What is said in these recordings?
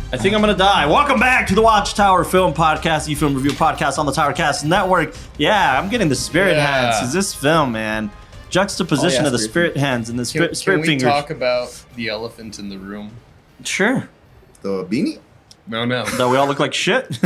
I think I'm gonna die. Welcome back to the WatchTower Film Podcast, film review podcast on the Towercast Network. Yeah, I'm getting the spirit hands. Is this film, man? Juxtaposition of the spirit hands and the spirit fingers. Can we talk about the elephant in the room? Sure. The beanie? No. That we all look like shit.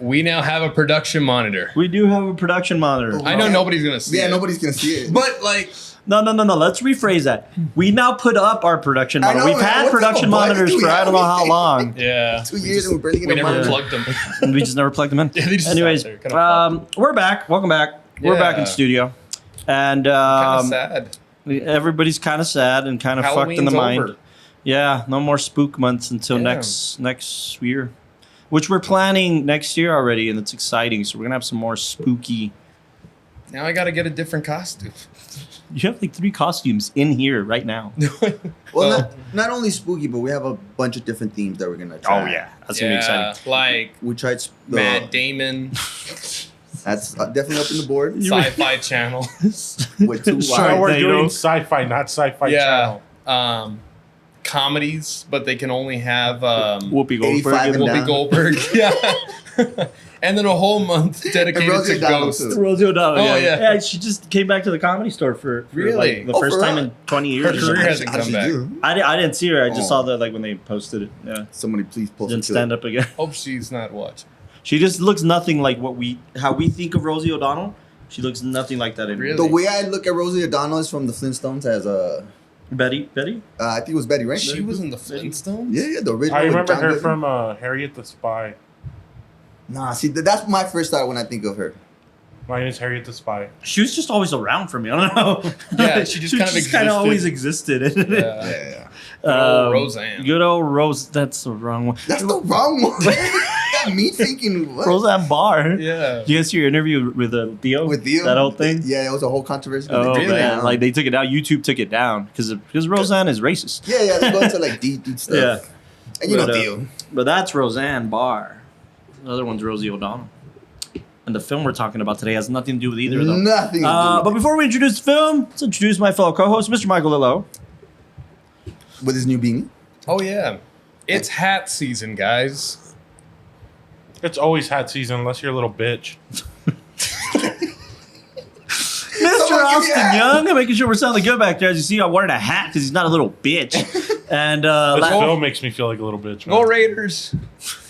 We now have a production monitor. We do have a production monitor. I know nobody's gonna see it. Yeah, nobody's gonna see it. But like, No. Let's rephrase that. We now put up our production monitor. We've had production monitors for I don't know how long. yeah, 2 years and we're barely we getting a never monitor. plugged them. And we just never plugged them in. Yeah, they just Anyways, sat there, kinda flopped. we're back. Welcome back. We're back in Yeah. studio. And Kind of sad. everybody's kind of sad and kind of fucked in the Halloween's mind. over. Yeah, no more spook months until Yeah. next year, which we're planning next year already, and it's exciting. So we're gonna have some more spooky. Now I gotta get a different costume. You have like 3 costumes in here right now. Well, not only spooky, but we have a bunch of different themes that we're gonna try. That's gonna be exciting. Like We tried Matt Damon, That's definitely up in the board. Sci-Fi Channel. With 2 Sure. So wide. we're doing sci-fi, not sci-fi Yeah. channel. Comedies, but they can only have Whoopi 85 Goldberg. and Whoopi down. Goldberg. Yeah. And then a whole month dedicated Rosie to O'Donnell, ghosts. too. Rosie O'Donnell. Oh, yeah. She just came back to the Comedy Store for Really? like, the Oh, first for time real? in 20 Her years. career or hasn't something. come back. do? I didn't see her. I just Oh. saw that like when they posted it. Yeah, Somebody please post didn't it. stand up again. Hope she's not watching. She just looks nothing like how we think of Rosie O'Donnell. She looks nothing like that anymore. Really? The way I look at Rosie O'Donnell is from the Flintstones as Betty. I think it was Betty, right? She was in the Flintstones? Yeah, the original. I with remember John her Goodman. from Harriet the Spy. Nah, see, that's my first thought when I think of her. Mine is Harriet the Spy. She was just always around for me. I don't know. Yeah, she just kind of existed. always existed. Yeah. Yeah. Roseanne. Good old Rose. That's the wrong one. That's the wrong one. Got me thinking what? Roseanne Barr. Yeah. Did you guys see your interview with Theo? With Theo? That whole thing? Yeah, it was a whole controversy. Oh, They took it man. down. Like, they took it down. YouTube took it down because Roseanne is racist. Yeah, they go into like deep stuff. Yeah. And you know But, Theo. But that's Roseanne Barr. The other one's Rosie O'Donnell. And the film we're talking about today has nothing to do with either of them. Nothing to do with But it. before we introduce the film, let's introduce my fellow co-host, Mr. Michael Lillo. With his new beanie. Oh, yeah. It's hat season, guys. It's always hat season unless you're a little bitch. Mr. give me a Austin hat. Young, I'm making sure we're sounding good back there. As you see, I'm wearing a hat because he's not a little bitch. And This film makes me feel like a little bitch. Go man. Raiders.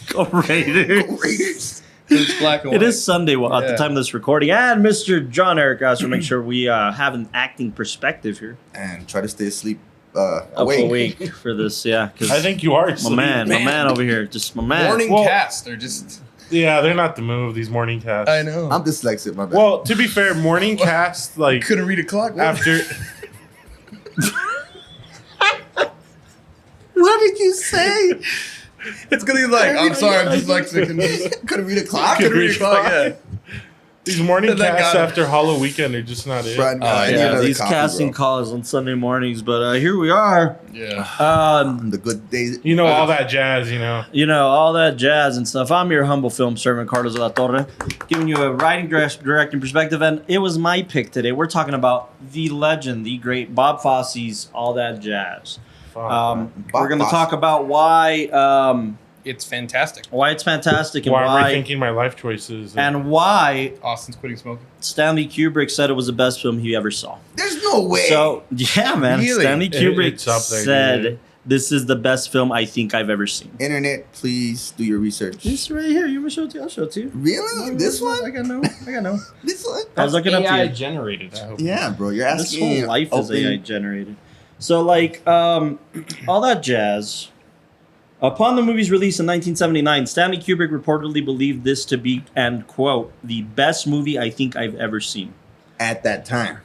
go Raiders. Raiders. It's black and white. It is Sunday at the Yeah. time of this recording. And Mr. John Eric Osser, make sure we have an acting perspective here. And try to stay asleep Awake for this, yeah. 'Cause I think you are my asleep. man over here, just my man. Morning Well- cast. They're just. Yeah, they're not the move, these morning casts. I know. I'm dyslexic, my bad. Well, to be fair, morning cast, like, couldn't read a clock. after... What did you say? It's gonna be like, I'm sorry, I'm dyslexic. And just Couldn't read a clock. couldn't read a clock. Yeah. These morning That casts guy- after Hollow Weekend are just not it. Bro, I need Yeah, another these copy, casting bro. calls on Sunday mornings, but here we are. Yeah. The good days. You know, all that jazz, you know. You know, all that jazz and stuff. I'm your humble film servant, Carlos de la Torre, giving you a writing, directing perspective, and it was my pick today. We're talking about the legend, the great Bob Fosse's All That Jazz. Bob We're going to Fosse. talk about why It's fantastic. it's fantastic and Why I'm why rethinking my life choices. and why Austin's quitting smoking. Stanley Kubrick said it was the best film he ever saw. There's no way. So yeah, man, Really? Stanley Kubrick It's up there, said dude. this is the best film I think I've ever seen. Internet, please do your research. This right here, you want me to show it to you? I'll show it to you. Really? This I one? got no. This one? I was looking up to AI you. generated. I hope. Yeah, bro. You're This asking. whole life is open- AI generated. So like all that jazz. Upon the movie's release in 1979, Stanley Kubrick reportedly believed this to be, and quote, the best movie I think I've ever seen. At that time.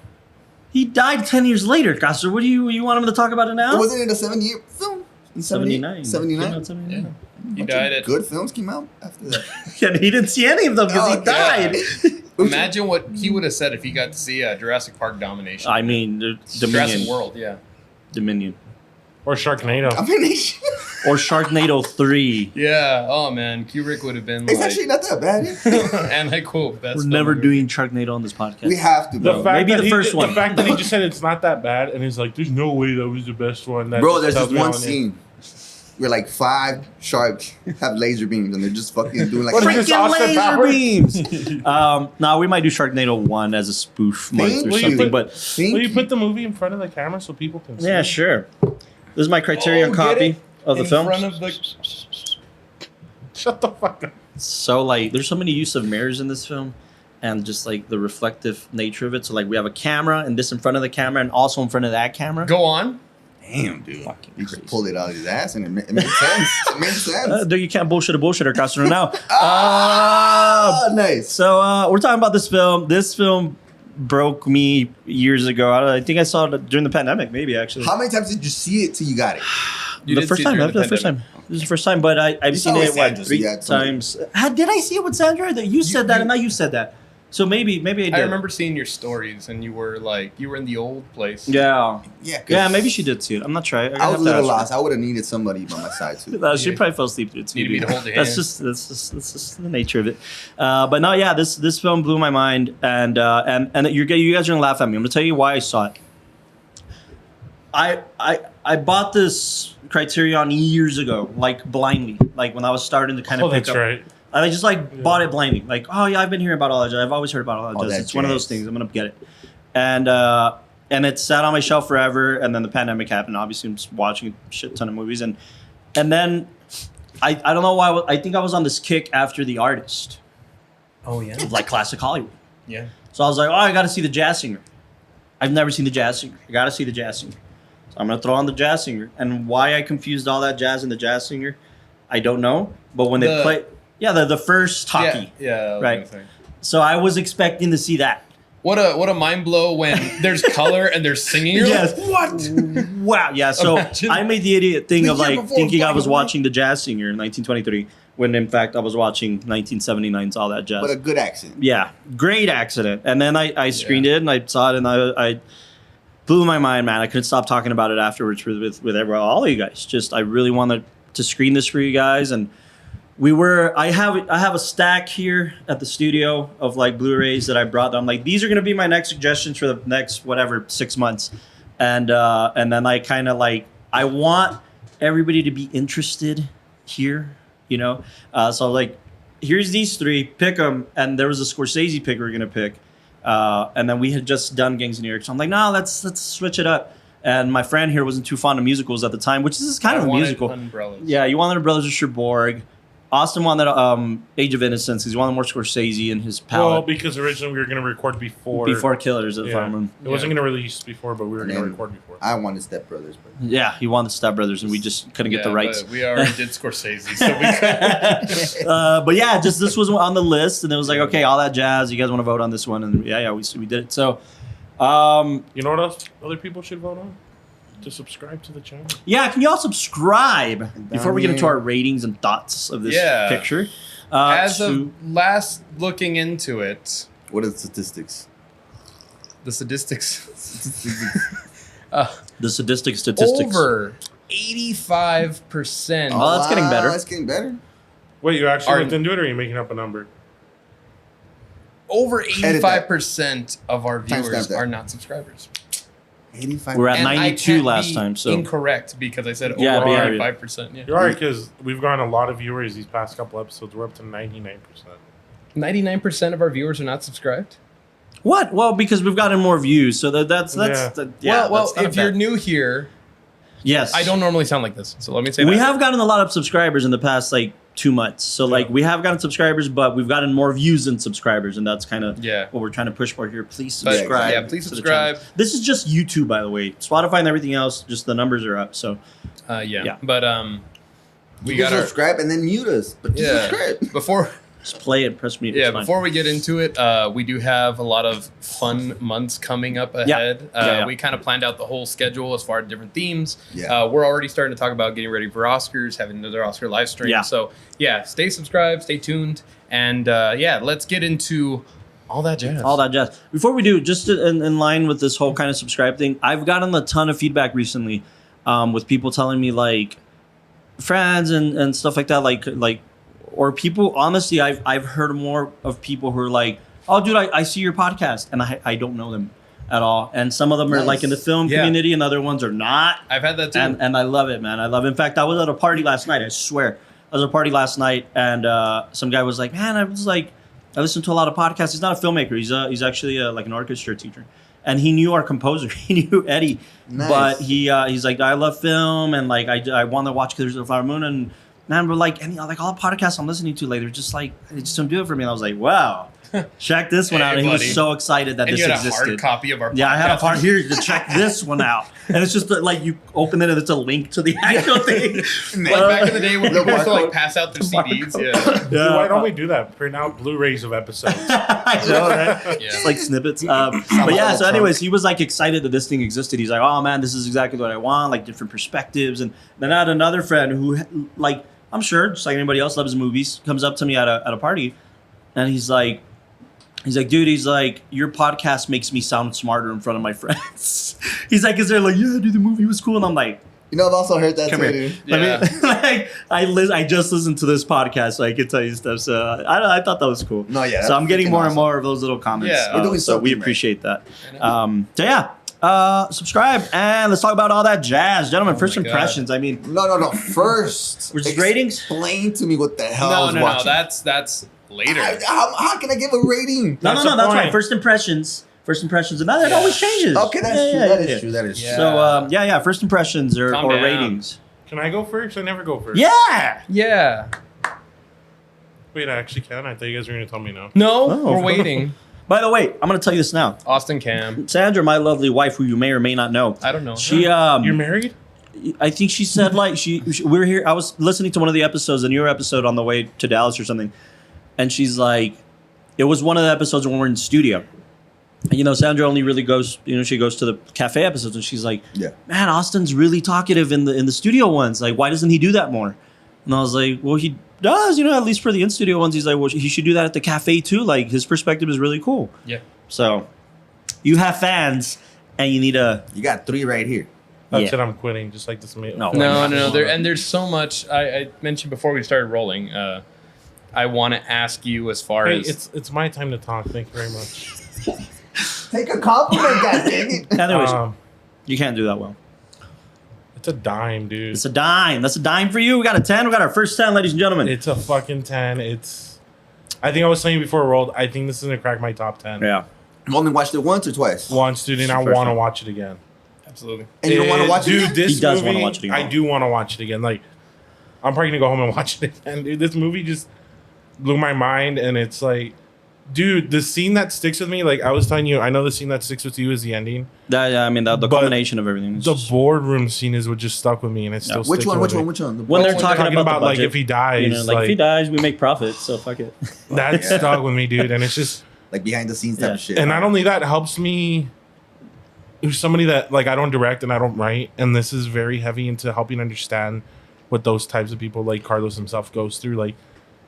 He died 10 years later, Coster. What do you want him to talk about it now? Wasn't it a 7-year film? In 79. 79? Came out 79. He died at. Good films came out after that. Yeah, he didn't see any of them because Oh, he died. Imagine what he would have said if he got to see Jurassic Park Domination. I mean, Jurassic Dominion. World, yeah. Dominion. Or Sharknado. I mean, Or Sharknado 3. Yeah. Oh man, Kubrick would have been it's like, actually not that bad. and I quote, best We're film never ever. doing Sharknado on this podcast. We have to, The bro. fact Maybe that the he first did- one. The fact that he just said it's not that bad, and he's like, "There's no way that was the best one." That Bro, just there's tells this me one all it is. scene. where like 5 sharks have laser beams and they're just fucking doing like What is this, Freaking Austin laser Powers? beams. No, we might do Sharknado 1 as a spoof month Thank or you. something. But Think- Will you put the movie in front of the camera so people can see? yeah, sure. This is my Criterion copy of the film. In front of the. Shut the fuck up. So like, there's so many use of mirrors in this film, and just like the reflective nature of it. So like, we have a camera and this in front of the camera, and also in front of that camera. Go on. Damn, dude. Fucking He just crazy. pulled it out of his ass and it made sense. It made sense. Dude, you can't bullshit a bullshitter, Castro. Now, Nice. so we're talking about this film. This film broke me years ago. I think I saw it during the pandemic, maybe actually. How many times did you see it till you got it? You The did first see it time. during The first time. This is the first time, but I've You seen saw it it with what Sandra, so 3 you had some- times. Did I see it with Sandra? You said that, and now you said that. So maybe I did. I remember seeing your stories, and you were in the old place. Yeah. Yeah. 'cause Yeah, maybe she did too. I'm not sure. I was a little lost. I would have needed somebody by my side too. No, she probably fell asleep through it too. Needed me dude. to hold your That's hand. that's just the nature of it. But no, yeah, this film blew my mind, and you guys are gonna laugh at me. I'm gonna tell you why I saw it. I bought this Criterion years ago, like blindly, like when I was starting to kind of Oh, pick that's up. right. I just like bought it blindly, like, oh yeah, I've been hearing about all that jazz. I've always heard about all that All jazz. that It's one of those jazz. things. I'm gonna get it, and it sat on my shelf forever. And then the pandemic happened. Obviously, I'm just watching a shit ton of movies, and then I don't know why. I think I was on this kick after The Artist, Oh yeah. like classic Hollywood. Yeah. So I was like, oh, I got to see the Jazz Singer. I've never seen the Jazz Singer. I got to see the Jazz Singer. So I'm gonna throw on the Jazz Singer. And why I confused all that jazz and the Jazz Singer, I don't know. But when they The- play, yeah, the first talkie. Yeah. I was Right. gonna say. So I was expecting to see that. What a mind blow when there's color and there's singing. You're Yes. like, what? Wow. Yeah. So Imagine. I made the idiot thing The of year like before thinking I Black was and White. watching the Jazz Singer in 1923, when in fact I was watching 1979's All That Jazz. But a good accent. Yeah, great accident. And then I screened it and I saw it and I blew my mind, man. I couldn't stop talking about it afterwards with everyone, all of you guys. Just I really wanted to screen this for you guys, and I have a stack here at the studio of like Blu-rays that I brought. I'm like, these are gonna be my next suggestions for the next 6 months, and then I kind of like I want everybody to be interested here, so like. Here's these 3, pick them, and there was a Scorsese pick we were gonna pick, and then we had just done Gangs of New York, so I'm like, no, let's switch it up. And my friend here wasn't too fond of musicals at the time, which is kind of a wanted musical. Umbrellas. Yeah, you wanted Brothers of Cherbourg. Austin wanted Age of Innocence because he wanted more Scorsese in his Well, palette because originally we were going to record before. before Killers, if I Yeah. remember. It wasn't going to release before, but we were And going to then record before. I wanted Step Brothers, but Yeah, he wanted Step Brothers, and we just couldn't get the rights. But we already did Scorsese, so we could. But yeah, just this was on the list, and it was like, okay, all that jazz. You guys want to vote on this one? And yeah, we did it. So, You know what else other people should vote on? To subscribe to the channel. yeah, can you all subscribe before we get into here. our ratings and thoughts of this Yeah. picture? As to- of last looking into it, what are the statistics? the statistics the statistics. over 85%. Oh, that's getting better. That's getting better. Wait, you actually Are- looked into it, or are you making up a number? Over Edit that. 85% of our Timestamp viewers that. are not subscribers. 85. We're at And I 92 can't last be time, so incorrect because I said Yeah, over but yeah, 85%. Yeah. You're right, because we've gotten a lot of viewers these past couple episodes. We're up to 99%. 99% of our viewers are not subscribed. what? Well, because we've gotten more views, so that's Yeah. yeah. well, that's not if you're bad. new here, yes, I don't normally sound like this, so let me say We that. have gotten a lot of subscribers in the past 2 months. So we have gotten subscribers, but we've gotten more views than subscribers, and that's kind of Yeah. what we're trying to push for here. Please But, subscribe. yeah, please to the subscribe. channel. This is just YouTube, by the way. Spotify and everything else, just the numbers are up. So Yeah. But we You got can our subscribe and then mute us, but just subscribe. before just play it, press mute. it's fine. before we get into it, we do have a lot of fun months coming up ahead. Yeah. We kind of planned out the whole schedule as far as different themes. Yeah. We're already starting to talk about getting ready for Oscars, having another Oscar live stream. Yeah. So yeah, stay subscribed, stay tuned, and let's get into all that jazz. all that jazz. Before we do, just in line with this whole kind of subscribe thing, I've gotten a ton of feedback recently with people telling me friends and stuff like that, or people. Honestly, I've heard more of people who are like, "Oh, dude, I see your podcast," and I don't know them. at all. And some of them are like in the film Yeah. community, and other ones are not. I've had that too. And I love it, man. I love it. In fact, I was at a party last night. I swear, I was at a party last night, and some guy was like, "Man, I listened to a lot of podcasts." He's not a filmmaker. He's actually like an orchestra teacher, and he knew our composer. He knew Eddie, Nice. but he's like, "I love film, and like I want to watch Killers of the Flower Moon." And man, but like all the podcasts I'm listening to, like they're just like it just don't do it for me. And I was like, "Wow, check this one Hey, out!" And he buddy. was so excited that and this you had a existed. hard copy of our Yeah, I had a podcast. part here to check this one out, and it's just like you open it and it's a link to the actual thing. Like back in the day when The people used to like barcode. pass out their CDs. Yeah. Dude, why don't we do that? Print out Blu-rays of episodes. I know that. Yeah. Just like snippets. But yeah, so anyways, he was like excited that this thing existed. He's like, "Oh man, this is exactly what I want, like different perspectives." And then I had another friend who, like, I'm sure, just like anybody else, loves movies, comes up to me at a party, and he's like, dude, he's like, "Your podcast makes me sound smarter in front of my friends." He's like, "Cause they're like, yeah, dude, the movie was cool," and I'm like, You know, I've also heard that "Come too, here." dude. Yeah. I mean, I just listened to this podcast, so I can tell you stuff. So I thought that was cool. No, yeah, So I'm that's getting freaking more and awesome. more of those little comments. Yeah. We're doing So we something right. appreciate that. I know. So yeah, subscribe and let's talk about all that jazz, gentlemen. First my God. impressions. I mean, No. First, Which is ratings? Explain to me what the hell I No, was no, watching. that's later. How can I give a rating? no, That's no, the that's point. right. First impressions, and that Yeah. always changes. Okay, that's Yeah, true. yeah, That yeah. is true. That is Yeah. true. So yeah, first impressions or Calm down. ratings. Can I go first? I never go first. Yeah. Yeah. Wait, I actually can. I thought you guys were going to tell me no. No, Oh. we're waiting. By the way, I'm gonna tell you this now. Austin Cam. Sandra, my lovely wife, who you may or may not know, I don't know. she You're married? I think she said like she we were here. I was listening to one of the episodes, the newer episode on the way to Dallas or something, and she's like, it was one of the episodes when we're in the studio. And, you know, Sandra only really goes, you know, she goes to the cafe episodes, and she's like, Yeah. man, Austin's really talkative in the studio ones. Like, why doesn't he do that more? And I was like, well, he does, you know, at least for the in studio ones. He's like, well, he should do that at the cafe too. Like, his perspective is really cool. Yeah. So, you have fans, and you need a You got 3 right here. That's Yeah. it. I'm quitting. Just like this. No. No. There's so much. I mentioned before we started rolling. I want to ask you as far Hey, as it's my time to talk. Thank you very much. Take a compliment, goddammit. Anyways, Um, you can't do that well. it's a dime, dude. It's a dime. That's a dime for you. We got a 10. We got our first 10, ladies and gentlemen. It's a fucking 10. I think I was saying before we rolled, I think this is going to crack my top 10. Yeah. You've only watched it once or twice? Once, dude, and I First want to one. watch it again. absolutely. And you don't want to watch dude, it again? this He does movie, wanna watch it again. I do want to watch it again. Like, I'm probably going to go home and watch it again. Dude, this movie just blew my mind, and it's like, dude, the scene that sticks with me, like I was telling you, I know the scene that sticks with you is the ending. Yeah, I mean, the But combination of everything. is The just- boardroom scene is what just stuck with me, and it still Which sticks one? with Which me. one? Which one? when they're Well, talking, Talking about the like budget, if he dies, you know, like, if he dies, we make profit, so fuck it. that Yeah. stuck with me, dude. And it's just, Like behind the scenes type Yeah. of shit. and not only that, it helps me. Who's somebody that like I don't direct and I don't write, and this is very heavy into helping understand what those types of people like Carlos himself goes through, like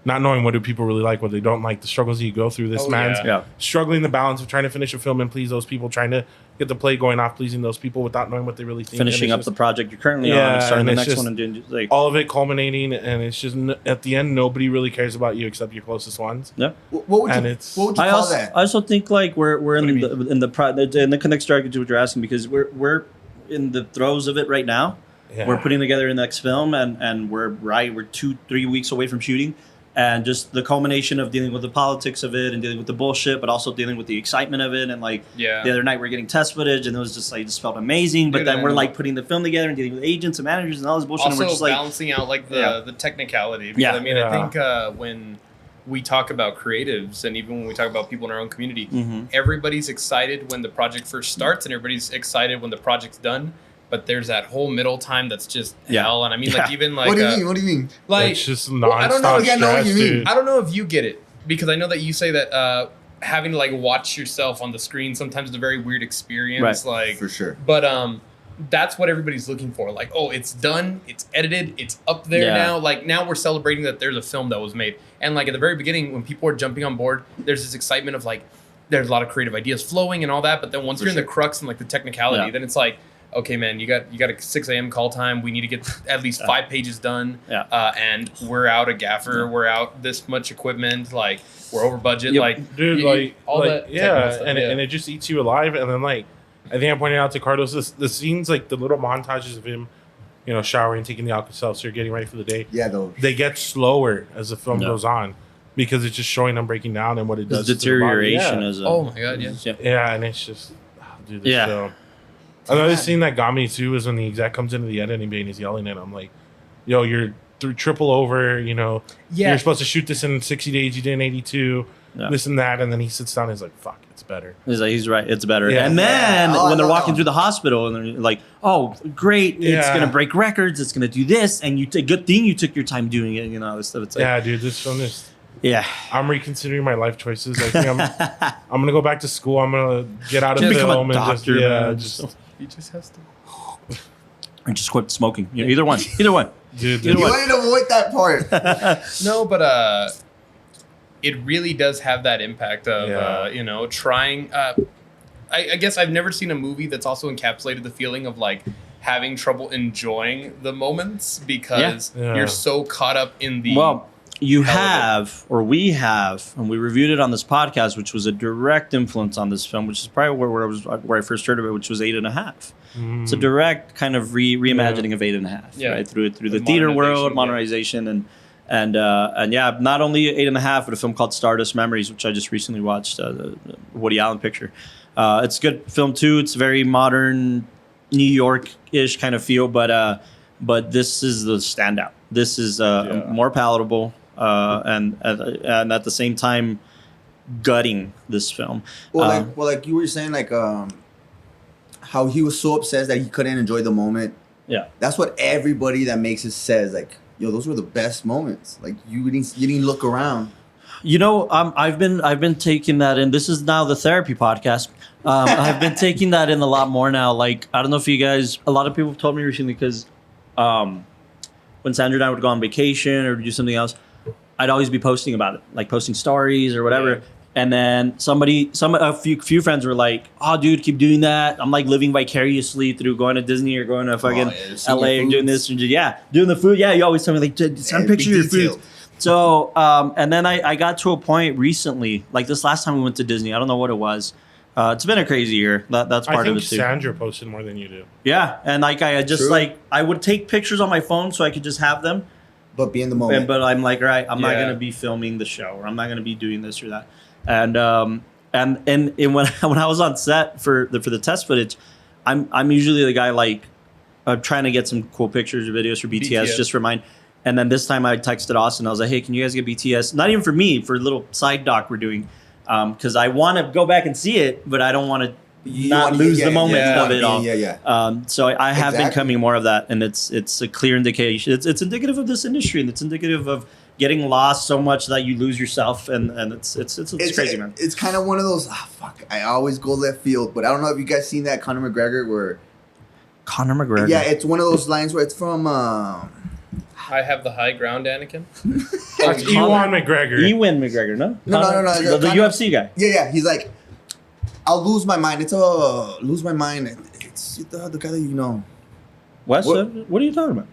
not knowing what do people really like, what they don't like, the struggles that you go through. This Oh, man's yeah. Yeah. struggling the balance of trying to finish a film and please those people, trying to get the play going off, pleasing those people without knowing what they really think. Finishing And up it's the just- project you're currently Yeah, on and starting and the it's next just- one and doing like, all of it culminating, and it's just at the end, nobody really cares about you except your closest ones. yeah. What would and you? it's- What would you I call also, that? I also think like we're What in do you the connects directly to what you're asking, because we're in the throes of it right now. Yeah. We're putting together the next film, and we're 2-3 weeks away from shooting, and just the culmination of dealing with the politics of it and dealing with the bullshit, but also dealing with the excitement of it. And like Yeah. the other night, we're getting test footage, and it was just like, it just felt amazing. But Dude, then we're and- like putting the film together and dealing with agents and managers and all this bullshit, and Also we're just like, balancing out like the Yeah. the technicality. Because, Yeah. I mean, Yeah. I think when we talk about creatives, and even when we talk about people in our own community, Mhm. everybody's excited when the project first starts, and everybody's excited when the project's done. But there's that whole middle time that's just Yeah. hell. And I mean, like Yeah. even like What do you mean? What do you mean? like it's just well, I don't know. nonstop Yeah, I know what stress, you mean. dude. I don't know if you get it, because I know that you say that having to like watch yourself on the screen sometimes is a very weird experience. Right. Like For sure. But that's what everybody's looking for. Like, oh, it's done, it's edited, it's up there Yeah. now. Like now we're celebrating that there's a film that was made. And like at the very beginning, when people are jumping on board, there's this excitement of like there's a lot of creative ideas flowing and all that. But then once For you're in sure. the crux and like the technicality, Yeah. then it's like, okay, man, you got a 6 a.m. call time. We need to get at least 5 pages done. Yeah. And we're out a gaffer. We're out this much equipment. Like, we're over budget. Yep. Like, Dude, all that yeah, technical stuff, and it just eats you alive. And then like, I think I pointed out to Carlos the scenes, like the little montages of him, you know, showering, taking the Alka-Seltzer, getting ready for the day. Yeah, though. They get slower as the film goes on because it's just showing them breaking down and what it does. There's deterioration to as a. Oh my god, yes. Yeah. yeah, and it's just, dude, this Yeah. film. Another scene that got me too is when the exec comes into the editing bay and he's yelling at him like, "Yo, you're triple over. You know, you're supposed to shoot this in 60 days. You did in 82. Yeah. This and that." And then he sits down and he's like, "Fuck, it's better." He's like, he's right. It's better. Yeah. And then Yeah. Oh, when they're I love walking that through the hospital and they're like, "Oh, great! It's Yeah. gonna break records. It's gonna do this." And good thing you took your time doing it. You know, this stuff. It's like, Yeah, dude, this film is. yeah. I'm reconsidering my life choices. I think I'm gonna go back to school. I'm gonna get out of Just become a film and doctor, just man. just He just has to. Or just quit smoking. You know, either one. Either one. dude. You know You what? wanted to avoid that part. No, but it really does have that impact of Yeah. you know, trying. I guess I've never seen a movie that's also encapsulated the feeling of like having trouble enjoying the moments because Yeah. you're so caught up in the. Well, you Hell of it. have, or we have, and we reviewed it on this podcast, which was a direct influence on this film, which is probably where I first heard of it, which was 8.5. It's a direct kind of reimagining of 8.5, Yeah. right? Through the The theater world, modernization, modernization, and yeah, not only 8.5, but a film called Stardust Memories, which I just recently watched, the Woody Allen picture. It's a good film too. It's very modern, New York-ish kind of feel, but this is the standout. This is more palatable, and at the same time, gutting this film. Well, like you were saying, like how he was so obsessed that he couldn't enjoy the moment. Yeah. That's what everybody that makes it says. Like, yo, those were the best moments. Like you didn't look around. You know, I've been taking that in. This is now the therapy podcast. I've been taking that in a lot more now. Like, I don't know if you guys, a lot of people have told me recently because when Sandra and I would go on vacation or do something else, I'd always be posting about it, like posting stories or whatever. Yeah. And then a few friends were like, "Oh, dude, keep doing that." I'm like living vicariously through going to Disney or going to fucking yeah, LA and doing foods. this. Yeah, doing the food. Yeah, you always tell me like, send Every pictures of your detail. food. So, and then I got to a point recently, like this last time we went to Disney. I don't know what it was. It's been a crazy year. That's I part of think it too. Sandra posted more than you do. Yeah, and like I just True. like I would take pictures on my phone so I could just have them. But be in the moment. But I'm like, all right, I'm not Yeah. gonna be filming the show, or I'm not gonna be doing this or that. And when I was on set for the test footage, I'm usually the guy like trying to get some cool pictures or videos for BTS, just for mine. And then this time I texted Austin. I was like, hey, can you guys get BTS? Not even for me, for a little side doc we're doing, because I want to go back and see it, but I don't want to not lose the moment of it all. Yeah. So I have been Exactly. coming more of that, and it's a clear indication. It's indicative of this industry, and it's indicative of getting lost so much that you lose yourself, and it's crazy, man. It's kind of one of those. Fuck! I always go left field, but I don't know if you guys seen that Conor McGregor where. Conor McGregor. Yeah, it's one of those lines where it's from. I have the high ground, Anakin. That's Ewan McGregor. Ewan McGregor, no? No. The UFC guy. Yeah. He's like, I'll lose my mind. It's a lose my mind. It's the guy that you know. Wes, What? what are you talking about?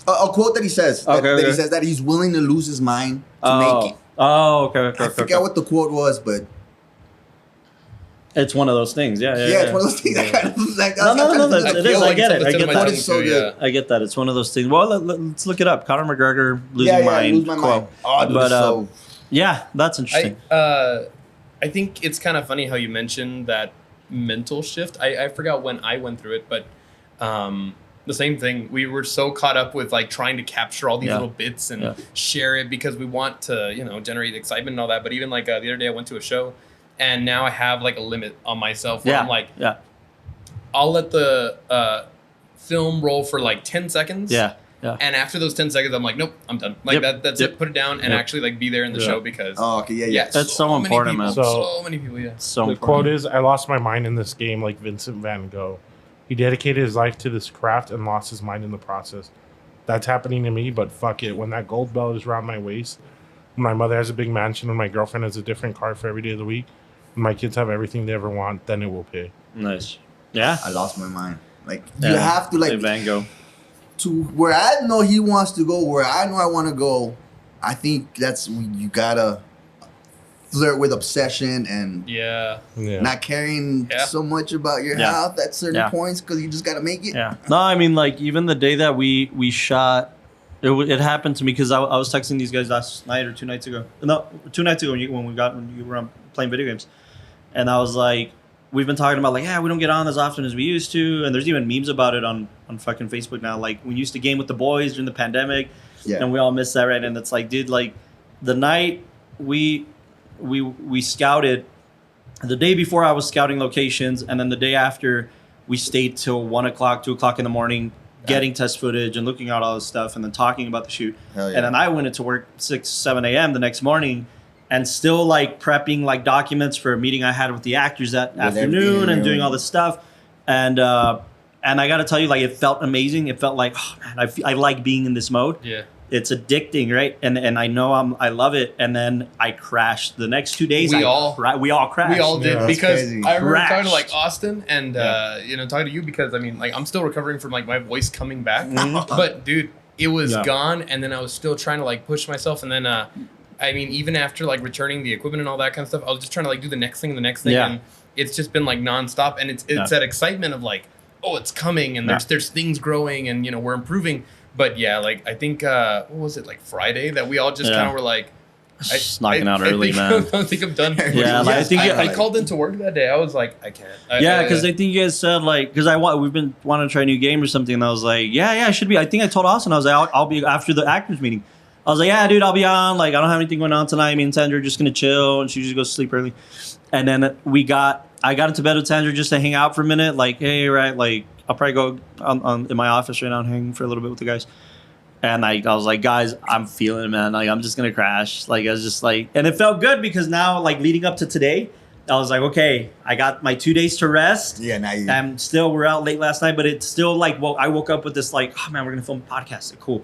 A quote that he says. Okay, that he okay. says that he's willing to lose his mind to make it. Oh, okay. I forget what the quote was, but It's one of those things. Yeah. it's one of those things that kind of like. No, it is. I get it. I get that. It's so good. I get that. It's one of those things. Well, let's look it up. Conor McGregor lose Yeah, mind. lose my mind. Oh, dude, But so yeah, that's interesting. I think it's kind of funny how you mentioned that mental shift. I forgot when I went through it, but the same thing. We were so caught up with like trying to capture all these little bits and share it because we want to, generate excitement and all that. But even like the other day I went to a show and now I have like a limit on myself where I'm like, I'll let the film roll for like 10 seconds. Yeah. And after those 10 seconds, I'm like, nope, I'm done. Like that's it. Put it down and actually like be there in the show because That's so important, man. So many people, So the important. quote is, "I lost my mind in this game like Vincent van Gogh. He dedicated his life to this craft and lost his mind in the process. That's happening to me, but fuck it. When that gold belt is around my waist, when my mother has a big mansion and my girlfriend has a different car for every day of the week, and my kids have everything they ever want, then it will pay." Nice. Yeah. I lost my mind. Like you have to like Van Gogh. to where I know he wants to go, where I know I want to go. I think that's you gotta flirt with obsession and not caring so much about your health at certain points because you just gotta make it. Yeah. No, I mean, like, even the day that we shot, it happened to me because I was texting these guys last night or 2 nights ago. No, 2 nights ago when you were playing video games, and I was like, we've been talking about like, we don't get on as often as we used to, and there's even memes about it on fucking Facebook now. Like, we used to game with the boys during the pandemic, and we all miss that, right? And it's like, dude, like, the night we scouted, the day before I was scouting locations, and then the day after we stayed till 1 o'clock, 2 o'clock in the morning, getting test footage and looking at all this stuff and then talking about the shoot. And then I went into work 6, 7 a.m. the next morning and still like prepping like documents for a meeting I had with the actors that afternoon and doing all this stuff. And I got to tell you, like, it felt amazing. It felt like, oh man, I like being in this mode. Yeah. It's addicting, right? And I know I love it. And then I crashed the next 2 days. We all crashed. We all did because crazy. I remember talking to like Austin and talking to you because I mean like I'm still recovering from like my voice coming back. But dude, it was gone, and then I was still trying to like push myself, and then I mean even after like returning the equipment and all that kind of stuff, I was just trying to like do the next thing, and it's just been like nonstop, and it's that excitement of like, oh, it's coming, and there's things growing, and we're improving. But yeah, like I think what was it, like Friday that we all just kind of were like, just knocking out early, man. I think I'm done. Yeah, like, I think I called into work that day. I was like, I can't. Because I think you guys said like, because we've been wanting to try a new game or something, and I was like, I should be. I think I told Austin, I was like, I'll be after the actors meeting. I was like, yeah, dude, I'll be on. Like, I don't have anything going on tonight. Me and Sandra are just gonna chill, and she just goes to sleep early. And then I got into bed with Sandra just to hang out for a minute. Like, hey, right, like I'll probably go on in my office right now and hang for a little bit with the guys. And I was like, guys, I'm feeling it, man. Like, I'm just going to crash. Like, I was just like, and it felt good because now, like, leading up to today, I was like, okay, I got my 2 days to rest. Yeah, now you. And still, we're out late last night, but it's still like, well, I woke up with this, like, oh, man, we're going to film a podcast. Cool.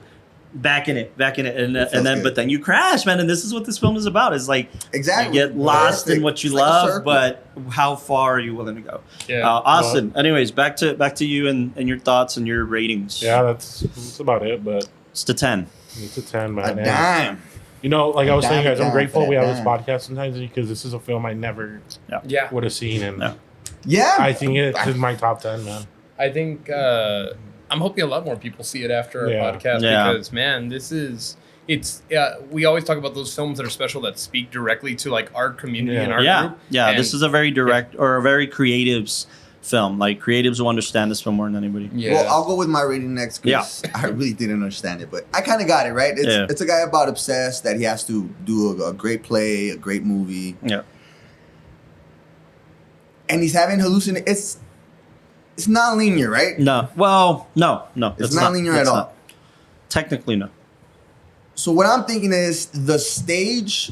Back in it. And then, good. but then you crash, man. And this is what this film is about. Is like, exactly. You get lost in what you love, but how far are you willing to go? Yeah. Austin, anyways, back to you and your thoughts and your ratings. Yeah, that's about it, but. It's to 10. It's a 10, man. A dime. Like I was saying, guys, I'm grateful we have this podcast sometimes because this is a film I never would have seen. And I think it's in my top 10, man. I think I'm hoping a lot more people see it after our podcast because, man, we always talk about those films that are special that speak directly to like our community and our group. Yeah, this is a very direct or a very creatives film. Like, creatives will understand this film more than anybody. Yeah. Well, I'll go with my rating next because I really didn't understand it, but I kind of got it, right? It's a guy about obsessed that he has to do a great play, a great movie. Yeah. And he's having hallucinations. It's not linear, right? No. Well, no. It's not linear at all. Technically, no. So what I'm thinking is the stage.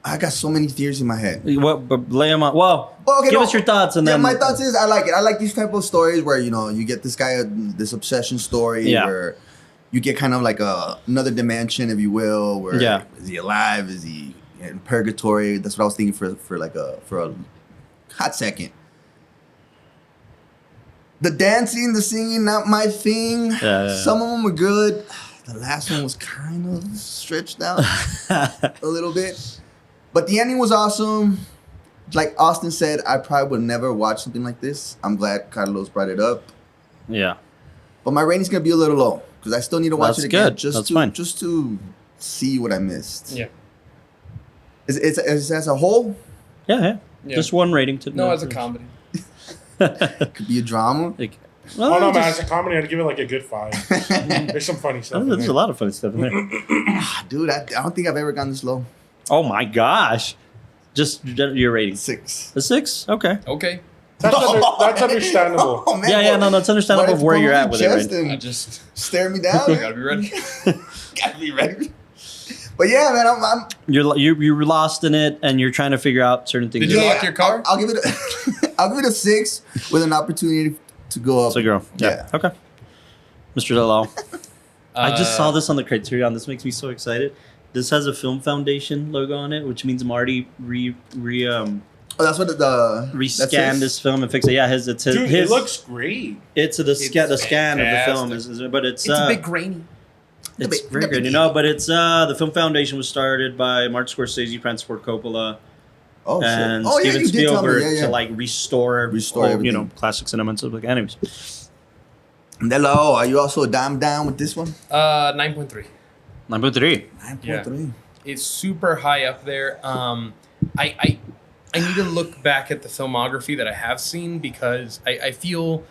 I got so many theories in my head. But lay them on. Well, give us your thoughts, and then my thoughts is I like it. I like these type of stories where you get this guy this obsession story where you get kind of like another dimension, if you will. Where is he alive? Is he in purgatory? That's what I was thinking for a hot second. The dancing, the singing, not my thing. Some of them were good. The last one was kind of stretched out a little bit. But the ending was awesome. Like Austin said, I probably would never watch something like this. I'm glad Carlos brought it up. Yeah. But my rating's going to be a little low because I still need to watch it again. Just to see what I missed. Yeah. Is as a whole? Yeah. Just one rating. No, as a comedy. Could be a drama. Man, as a comedy, I'd give it like a good 5. There's some funny stuff. There's a lot of funny stuff in there. Dude, I don't think I've ever gone this low. Oh my gosh. Just your rating. 6. A 6? Okay. That's understandable. Oh, man, no, that's understandable of where you're at with it. Right? I just stare me down. I gotta be ready. Gotta be ready. But yeah, man, I'm you're lost in it, and you're trying to figure out certain things. Did you lock your car? I'll give it a 6 with an opportunity to go up. So girl. Yeah. Okay. Mr. Lalo. I just saw this on the Criterion. This makes me so excited. This has a Film Foundation logo on it, which means Marty Oh, that's what the rescan this film and fix it. Yeah, it's his. Dude, his it looks great. It's the scan of the film but it's a bit grainy. It's very good, but it's the Film Foundation was started by Martin Scorsese, Francis Ford Coppola, and Steven Spielberg to like restore old, classic cinema and stuff like. Anyways, Delo, are you also down with this one? 9.3. 9.3. 9.3. It's super high up there. I need to look back at the filmography that I have seen because I feel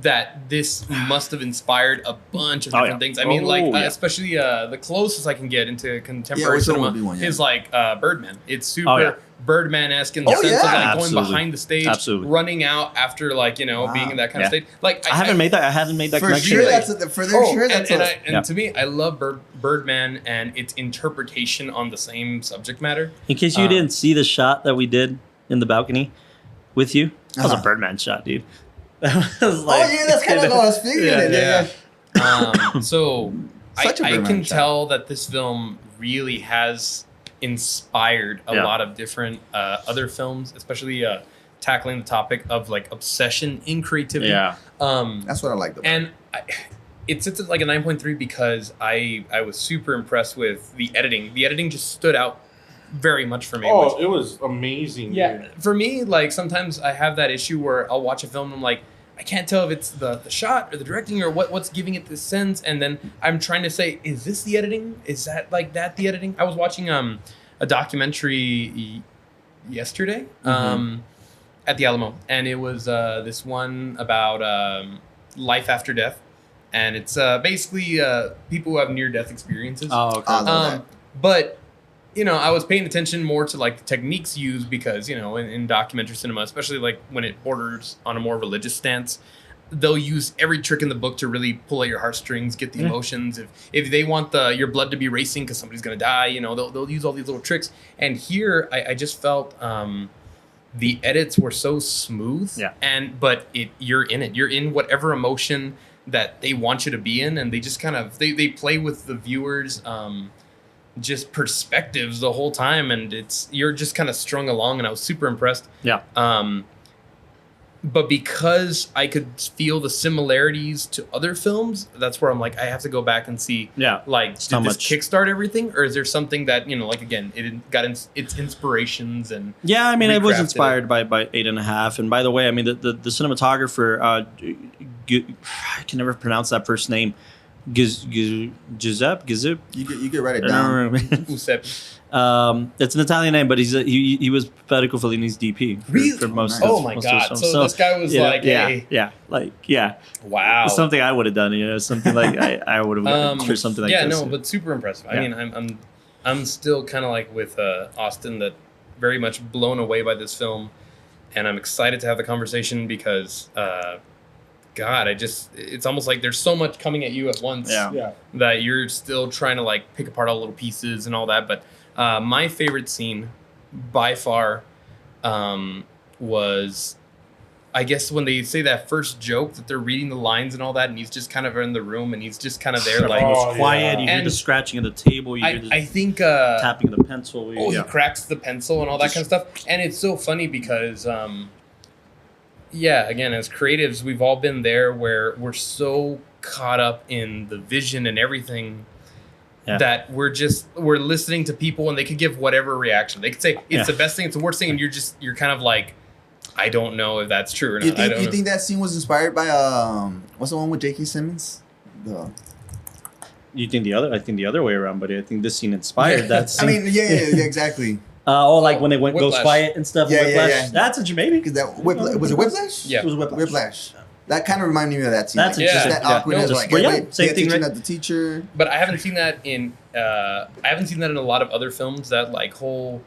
that this must have inspired a bunch of different things. I mean, especially the closest I can get into contemporary cinema is like Birdman. It's super Birdman-esque in the sense of like going behind the stage, running out after being in that kind of state. Like I haven't made that connection. And to me, I love Birdman and its interpretation on the same subject matter. In case you didn't see the shot that we did in the balcony with you, that was a Birdman shot, dude. That's kind of what I was figuring. So I can tell that this film really has inspired a lot of different other films, especially tackling the topic of like obsession in creativity. That's what I like. And it sits at like a 9.3 because I was super impressed with the editing. The editing just stood out very much for me. It was amazing. Yeah, dude. for me, like sometimes I have that issue where I'll watch a film and I'm like, I can't tell if it's the shot or the directing or what's giving it this sense, and then I'm trying to say, is this the editing? Is that the editing? I was watching a documentary yesterday at the Alamo, and it was this one about life after death, and it's basically people who have near-death experiences. Oh, okay. But I was paying attention more to like the techniques used because, in documentary cinema, especially like when it borders on a more religious stance, they'll use every trick in the book to really pull at your heartstrings, get the emotions. If they want your blood to be racing because somebody's going to die, they'll use all these little tricks. And here I just felt the edits were so smooth. Yeah. But you're in it. You're in whatever emotion that they want you to be in. And they just kind of, they play with the viewers, just perspectives the whole time, and you're just kind of strung along, and I was super impressed. Yeah. But because I could feel the similarities to other films, that's where I'm like, I have to go back and see. Yeah. Like, did this kickstart everything, or is there something that like again, it got its inspirations and. Yeah, I mean, it was inspired by 8.5, and by the way, I mean the cinematographer, I can never pronounce that first name. Giuseppe. You could write it down. Giuseppe. It's an Italian name, but he was Federico Fellini's DP for most. Oh my god! So this guy was wow, something I would have done. Something like I would have gone for something like this. But super impressive. I mean, I'm still kind of like with Austin, that very much blown away by this film, and I'm excited to have the conversation because. God, it's almost like there's so much coming at you at once that you're still trying to like pick apart all the little pieces and all that. But my favorite scene by far was, I guess, when they say that first joke that they're reading the lines and all that, and he's just kind of in the room and he's just kind of there like quiet. You hear the scratching of the table. I think tapping of the pencil. He cracks the pencil and all that kind of stuff. And it's so funny because again, as creatives, we've all been there where we're so caught up in the vision and everything that we're listening to people and they could give whatever reaction. They could say it's the best thing, it's the worst thing, and you're kind of like, I don't know if that's true or not. You think that scene was inspired by what's the one with J.K. Simmons? You think I think the other way around, but I think this scene inspired that scene. I mean, yeah, exactly. Like when they goes quiet and stuff. Yeah, Whiplash. yeah. That's what you maybe. Because was it Whiplash? Yeah, it was Whiplash. That kind of reminded me of that scene. That's just that awkwardness, same thing, right? At the teacher. But I haven't seen that in. I haven't seen that in a lot of other films. That like whole.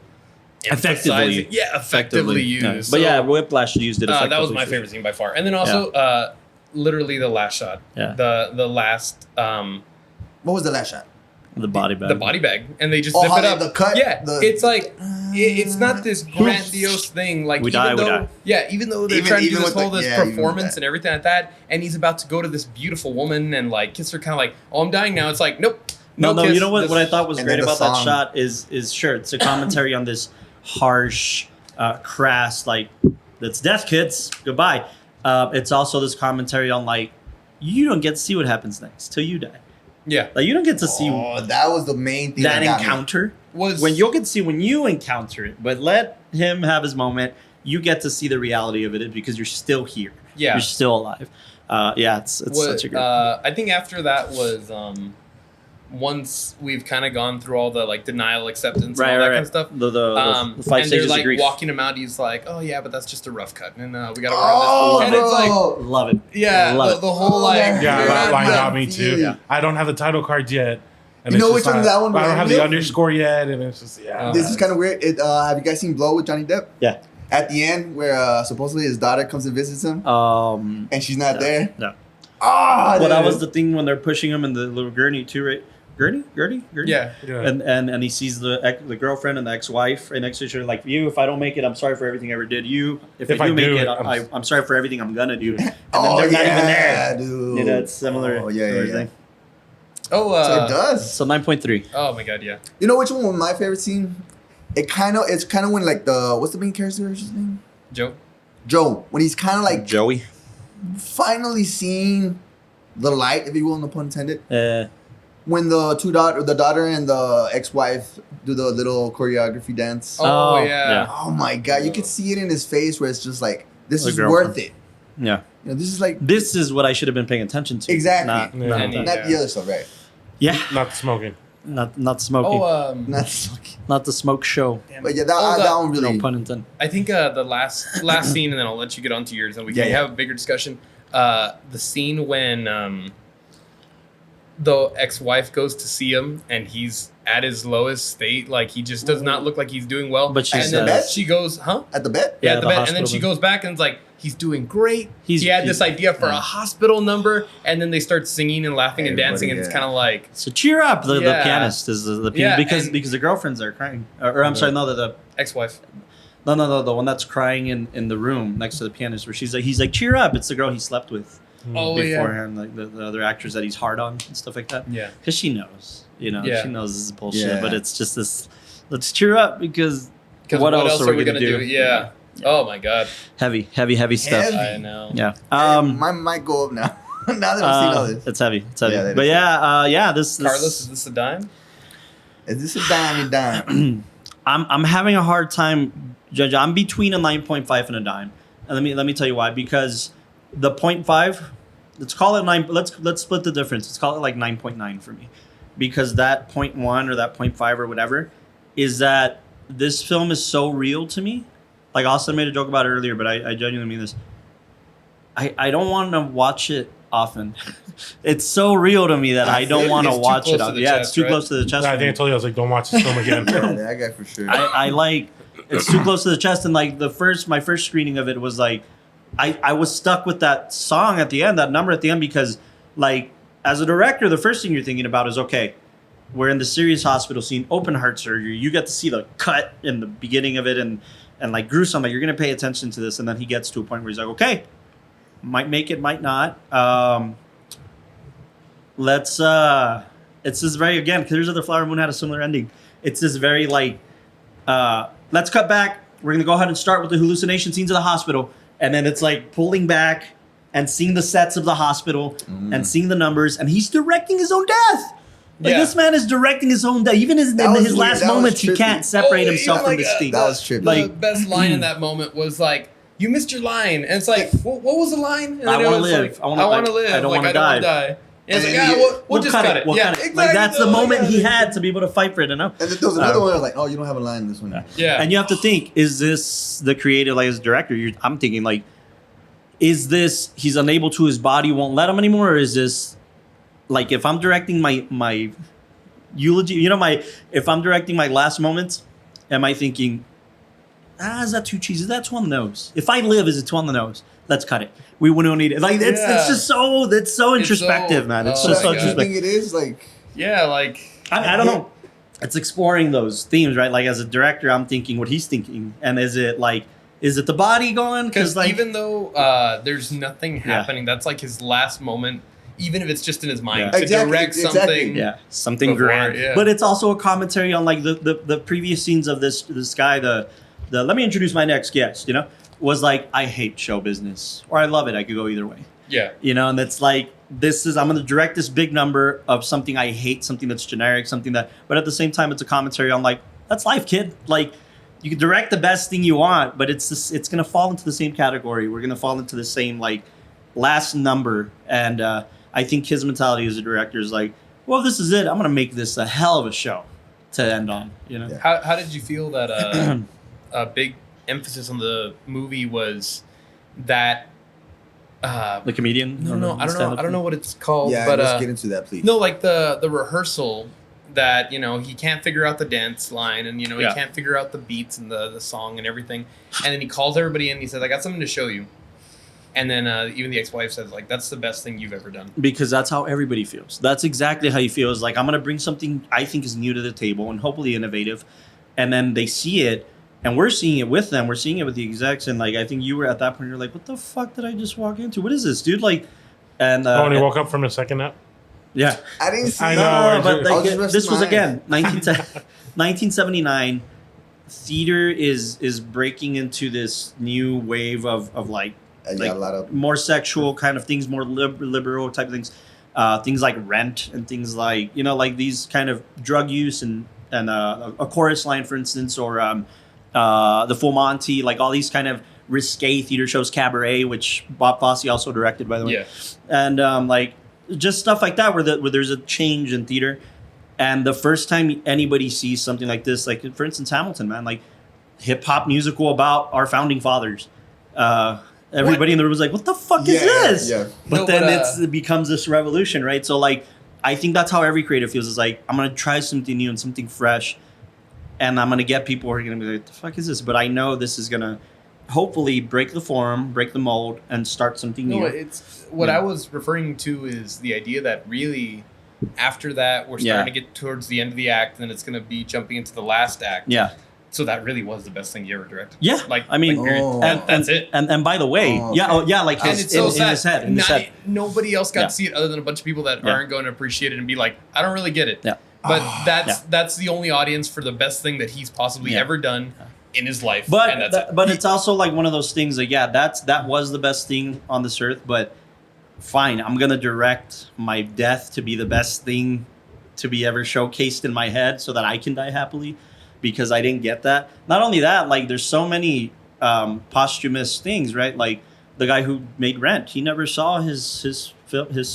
Effectively used. Yeah. But yeah, Whiplash used it effectively. That was my favorite scene by far. And then also, literally the last shot. Yeah. The last. What was the last shot? The body bag. The body bag, and they just zip it up. The cut. Yeah, it's like it's not this grandiose thing. Like even though they're trying to do this whole performance and everything like that, and he's about to go to this beautiful woman and like kiss her, kind of like, oh, I'm dying now. It's like, nope. No. You know what? What I thought was great about that shot is sure, it's a commentary on this harsh crass, like, that's death, kids, goodbye. It's also this commentary on, like, you don't get to see what happens next till you die. Yeah. Like, you don't get to see that was the main thing that got me. encounter. When you'll get to see when you encounter it, but let him have his moment. You get to see the reality of it because you're still here. Yeah. You're still alive. It's such a great. I think after that was once we've kind of gone through all the like denial, acceptance, and all that kind of stuff. The 5 and stages they're of like grief. walking him out. He's like, "Oh yeah, but that's just a rough cut, and we gotta Oh, run this." And it's like, Love it. yeah, Love the whole like, Yeah, that line got me Yeah. too. I don't have the title card yet. And You know it's which just one not- that one I don't have was? the underscore yet, and it's just This is kind of weird. Have you guys seen Blow with Johnny Depp? Yeah. At the end, where supposedly his daughter comes and visits him, and she's not there. No. Ah, Well, that dude. was the thing when they're pushing him in the little gurney too, right? Gurney. yeah. And he sees the girlfriend and the ex-wife right next to each other, like, you, if I don't make it, I'm sorry for everything I ever did. You, if I do make it, I'm sorry for everything I'm gonna do. And then they're not even there. Dude. You know, it's similar. Oh, yeah. similar thing. Oh, So it does. So 9.3. oh my god, yeah. You know which one was my favorite scene? It's kind of when like what's the main character's name? Joe. When he's kind of like Joey. finally seeing the light, if you will, no pun intended. When the daughter and the ex-wife do the little choreography dance. Oh, Oh, yeah. yeah. Oh my god, you could see it in his face where it's just like, this The is girlfriend. worth it. Yeah. You know, this is like This is what I should have been paying attention to. exactly. Yeah. Not And that. Not the other stuff, right? Yeah. not smoking. Not smoking. Not fucking. Not the smoke show. But yeah, that one really. No pun intended. I think the last scene, and then I'll let you get on to yours, and we can Yeah. have a bigger discussion. The scene when the ex-wife goes to see him, and he's at his lowest state, like he just does not look like he's doing well. But she and says- then she goes, "Huh?" At the bed? Yeah, Yeah, at the the bed, and then hospital she bed. goes back and it's like, he's doing great. He had this idea for a hospital number, and then they start singing and laughing and Everybody, dancing, and it's yeah. kind of like, So cheer up. The Yeah. pianist is the pianist Yeah, because and- the girlfriends are crying. Or I'm sorry, no, the ex-wife. no, the one that's crying in the room next to the pianist, where he's like, cheer up. It's the girl he slept with Oh yeah, beforehand, like the other actors that he's hard on and stuff like that. yeah. Because she knows, Yeah. she knows this is bullshit. Yeah. But it's just this. Let's cheer up because Because what else are we gonna do? Yeah. Oh my god. heavy stuff. Heavy. I know. Yeah. Mine might go up now. Now that I've seen all this. It's heavy. It's heavy. Yeah, that but is yeah, this Carlos, is this a dime? Is this a dime? I'm having a hard time, Judge. I'm between a 9.5 and a dime, and let me tell you why. Because the 0.5, let's call it 9. Let's split the difference. Let's call it like 9.9 for me, because that 0.1 or that 0.5 or whatever is that this film is so real to me. Like Austin made a joke about it earlier, but I genuinely mean this. I don't want to watch it often. It's so real to me that I don't want to It's too watch close it to often. the Yeah, chest, it's too right? close to the chest. I for think I me. told you I was like, don't watch this film again. Yeah, that guy for sure. I like it's too close to the chest, and like my first screening of it was like I was stuck with that song at the end, that number at the end, because like as a director, the first thing you're thinking about is, okay, we're in the serious hospital scene, open heart surgery. You get to see the cut in the beginning of it and like gruesome, like you're gonna pay attention to this, and then he gets to a point where he's like, okay, might make it, might not. Let's it's this very, again, Killers of the Flower Moon had a similar ending. It's this very like let's cut back. We're gonna go ahead and start with the hallucination scenes of the hospital, and then it's like pulling back and seeing the sets of the hospital and seeing the numbers, and he's directing his own death. Like Yeah. this man is directing his own death. Even in That was his weird. last That was moments, he trippy. can't separate Oh, himself even from like this thing. That was trippy. The Like- best line in that moment was like, "You missed your line," and it's like, "What was the line?" And I then it wanna was live. like, I wanna- I want to like, live. I don't like, wanna I don't wanna die. die. And it's And like, then yeah, we'll just cut it. We'll Yeah, cut it. exactly. Like that's the Oh, moment yeah. he had to be able to fight for it. And then there was another one. I was like, oh, you don't have a line in this one. Yeah. And you have to think: is this the creative, like as a director? I'm thinking like, is this he's unable to, his body won't let him anymore, or is this like if I'm directing my eulogy, if I'm directing my last moments, am I thinking, is that too cheesy? That's too on the nose. If I live, is it too on the nose? Let's cut it. We don't need it. Like it's just so introspective, man. It's oh just so my God. You introspective. think it is like? Yeah, like I don't know. It's exploring those themes, right? Like as a director, I'm thinking what he's thinking, and is it the body going? because like even though there's nothing happening, that's like his last moment. Even if it's just in his mind Yeah. to Exactly, direct exactly. something. yeah, something Before, grand. yeah. But it's also a commentary on like the previous scenes of this guy, the let me introduce my next guest, was like, I hate show business or I love it. I could go either way. Yeah. And it's like, I'm going to direct this big number of something I hate, something that's generic, but at the same time, it's a commentary on like, that's life, kid. Like, you can direct the best thing you want, but it's going to fall into the same category. We're going to fall into the same like last number. And I think his mentality as a director is like, well, this is it. I'm going to make this a hell of a show to end on. Yeah. How did you feel that a big emphasis on the movie was that the comedian? No, I don't know what it's called. Yeah, but let's get into that, please. No, like the rehearsal that he can't figure out the dance line and he can't figure out the beats and the song and everything, and then he calls everybody in and he says, I got something to show you. And then even the ex-wife says, like, that's the best thing you've ever done. Because that's how everybody feels. That's exactly how you feel. Is like, I'm going to bring something I think is new to the table and hopefully innovative. And then they see it, and we're seeing it with them. We're seeing it with the execs. And, like, I think you were at that point, you're like, what the fuck did I just walk into? What is this, dude? Like, and... and he woke up from the second nap? Yeah. I didn't see I that. know. But like, this was, again, 1979. Theater is breaking into this new wave of like, a lot of more sexual kind of things, more liberal type of things, things like Rent and things like like these kind of drug use and a chorus line, for instance, or the Full Monty, like all these kind of risque theater shows, Cabaret, which Bob Fosse also directed, by the way, and like just stuff like that where there's a change in theater. And the first time anybody sees something like this, like for instance Hamilton, man, like hip hop musical about our founding fathers. Everybody in the room was like, what the fuck is this? Yeah. But then it becomes this revolution, right? So like, I think that's how every creative feels. Is like, I'm going to try something new and something fresh. And I'm going to get people who are going to be like, the fuck is this? But I know this is going to hopefully break the form, break the mold, and start something new. No, it's what I was referring to is the idea that really after that, we're starting to get towards the end of the act, and it's going to be jumping into the last act. Yeah. So that really was the best thing you ever directed. Yeah, like I mean, that's it. And by the way, like his, in his head. Nobody else got to see it other than a bunch of people that aren't going to appreciate it and be like, I don't really get it. Yeah. But that's the only audience for the best thing that he's possibly ever done in his life. But and that's it. But it's also like one of those things. Like, that was the best thing on this earth. But fine, I'm gonna direct my death to be the best thing to be ever showcased in my head, so that I can die happily. Because I didn't get that. Not only that, like there's so many posthumous things, right? Like the guy who made Rent, he never saw his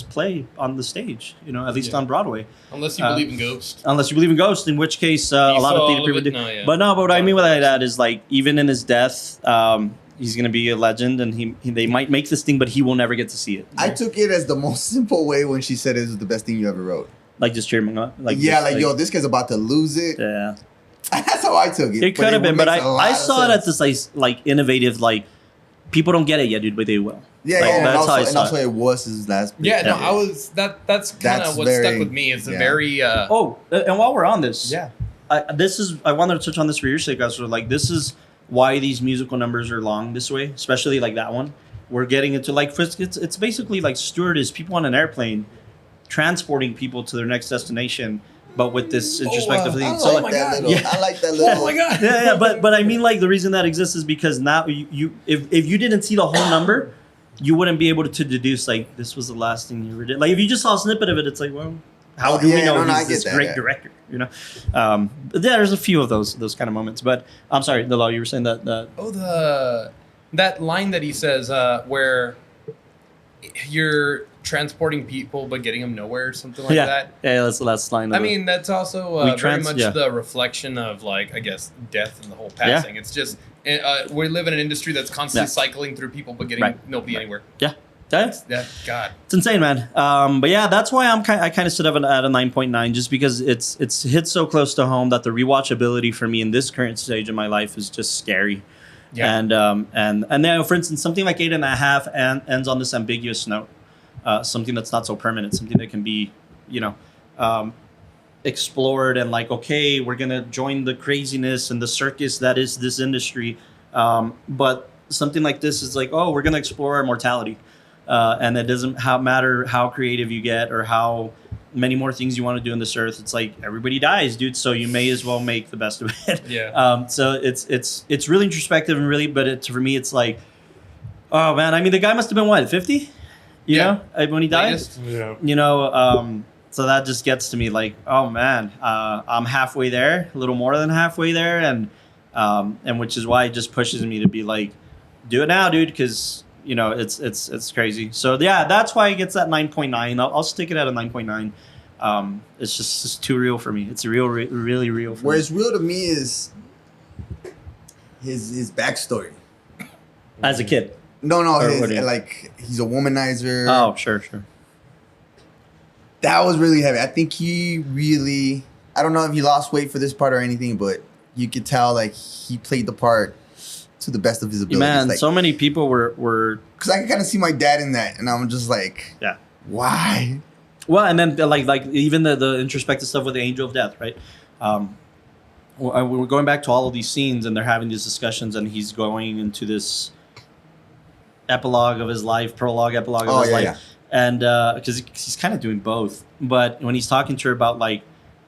play on the stage, at least on Broadway. Unless you believe in ghosts. Unless you believe in ghosts, in which case a lot of theater people do. But what I mean by that is like even in his death, he's gonna be a legend, and they might make this thing, but he will never get to see it. I took it as the most simple way when she said it was the best thing you ever wrote. Like just cheering him up. Yo, this guy's about to lose it. Yeah. That's how I took it. It could have been, but I saw it at this like innovative, like people don't get it yet, dude, but they will. Yeah, like, and that's also it was his last. Yeah, no, I was that's kind of what stuck with me. It's a very. And while we're on this, I wanted to touch on this for your sake, guys. Like this is why these musical numbers are long this way, especially like that one. We're getting into like it's basically like stewardess, people on an airplane, transporting people to their next destination. But with this introspective thing, I like that little. Oh my god! Yeah. But I mean, like the reason that exists is because now if you didn't see the whole number, you wouldn't be able to deduce like this was the last thing you ever did. Like if you just saw a snippet of it, it's like, well, how do we know he's this great director? There's a few of those kind of moments. But I'm sorry, Delo, you were saying that. That line that he says where you're transporting people but getting them nowhere or something like that. Yeah, that's the last line. I mean, that's also very much the reflection of like, I guess, death and the whole passing. It's just we live in an industry that's constantly cycling through people but getting nobody anywhere. Yeah. God, it's insane, man. But yeah, that's why I kind of sit up at a 9.9, just because it's hit so close to home that the rewatchability for me in this current stage of my life is just scary. Yeah. And then, for instance, something like 8.5 ends on this ambiguous note. Something that's not so permanent, something that can be, explored and like, okay, we're going to join the craziness and the circus that is this industry. But something like this is like, oh, we're going to explore our mortality. And it doesn't matter how creative you get or how many more things you want to do in this earth. It's like everybody dies, dude. So you may as well make the best of it. Yeah. So it's really introspective and really, but for me, it's like, oh man, I mean, the guy must have been what, 50? You know, when he died. Yeah. You know, so that just gets to me like, oh man, I'm halfway there, a little more than halfway there, and which is why it just pushes me to be like, do it now, dude, because you know it's crazy. So yeah, that's why it gets that 9.9. I'll stick it at a 9.9. It's just too real for me. It's really real. For Whereas real to me is his backstory as a kid. No, Or his, what do you- like he's a womanizer. Oh, sure. That was really heavy. I think he really, I don't know if he lost weight for this part or anything, but you could tell like he played the part to the best of his abilities. Man, like, so many people were because I can kind of see my dad in that, and I'm just like, yeah. Why? Well, and then like even the introspective stuff with the angel of death, right? We're going back to all of these scenes, and they're having these discussions, and he's going into this epilogue of his life, prologue, epilogue of his life. Yeah. And because he's kind of doing both, but when he's talking to her about like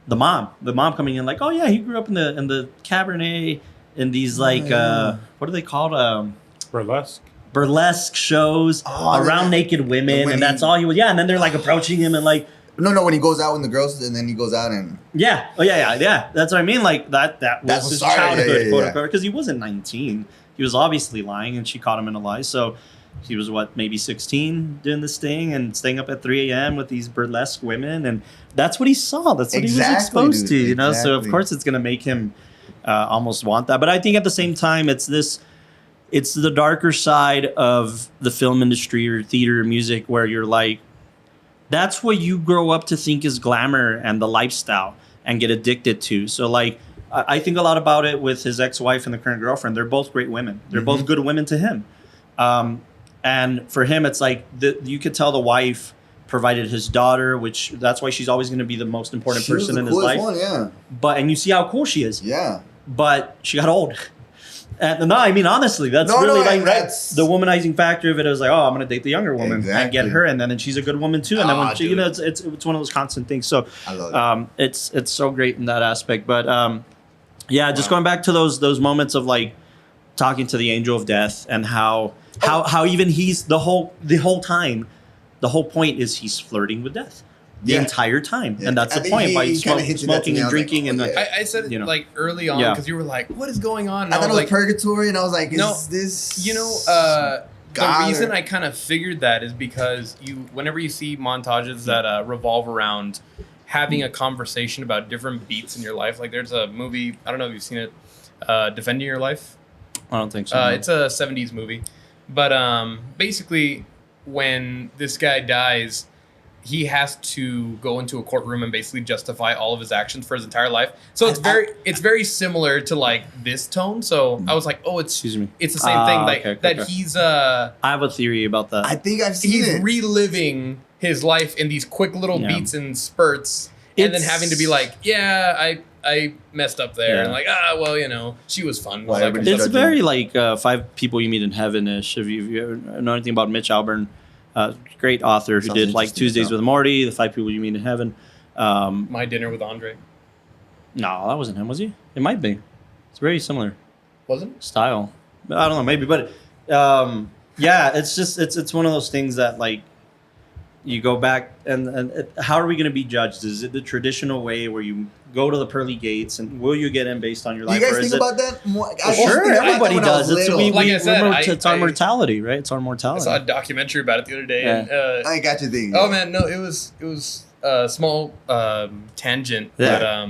the mom coming in, like, oh yeah, he grew up in the Cabernet in these like what are they called? Burlesque shows around naked women, and that's all he was. Yeah, and then they're like approaching him and like. No, when he goes out with the girls, and then he goes out and. Yeah. Oh yeah. That's what I mean. Like that was his childhood, quote unquote, because he wasn't 19. He was obviously lying, and she caught him in a lie. So. He was maybe 16 doing this thing and staying up at 3 a.m. with these burlesque women, and that's what he saw. That's what he was exposed to, you know. So of course it's gonna make him almost want that. But I think at the same time, it's the darker side of the film industry or theater or music where you're like, that's what you grow up to think is glamour and the lifestyle and get addicted to. So like, I think a lot about it with his ex-wife and the current girlfriend. They're both great women. They're both good women to him. And for him, it's like you could tell the wife provided his daughter, which that's why she's always going to be the most important person in his life. One, yeah. And you see how cool she is. Yeah. But she got old. And no, I mean honestly, that's the womanizing factor of it. It was like, oh, I'm going to date the younger woman and get her, and then she's a good woman too. And then when she, it's one of those constant things. So I love it. It's so great in that aspect. But just going back to those moments of like talking to the angel of death and how even he's the whole time, the whole point is he's flirting with death the entire time, and that's the point by smoking and drinking. And I said it like early on because you were like, "What is going on?" And I thought it was like, purgatory, and I was like, "Is this?" the reason I kind of figured that is because whenever you see montages that revolve around having a conversation about different beats in your life, like there's a movie, I don't know if you've seen it, Defending Your Life. I don't think so. It's a 70s movie. But basically, when this guy dies, he has to go into a courtroom and basically justify all of his actions for his entire life. So it's very similar to like this tone. So I was like, oh, it's the same thing. Like okay. He's I have a theory about that. I think I've seen it. He's reliving his life in these quick little beats and spurts, and then having to be like, I messed up there, and like, well, you know, she was fun. It's very like 5 People You Meet in Heaven-ish. If you ever know anything about Mitch Albom, great author who did like Tuesdays with Morty, The 5 People You Meet in Heaven. My Dinner with Andre. No, that wasn't him, was he? It might be. It's very similar. Wasn't? Style. I don't know, maybe, but it's just it's one of those things that like you go back and how are we going to be judged? Is it the traditional way where you go to the pearly gates and will you get in based on your life? You guys think about that? Sure, everybody does. It's our mortality, right? It's our I mortality. saw a documentary about it the other day. Yeah. And, I got you thinking. Oh man, no, it was a small tangent. Yeah. But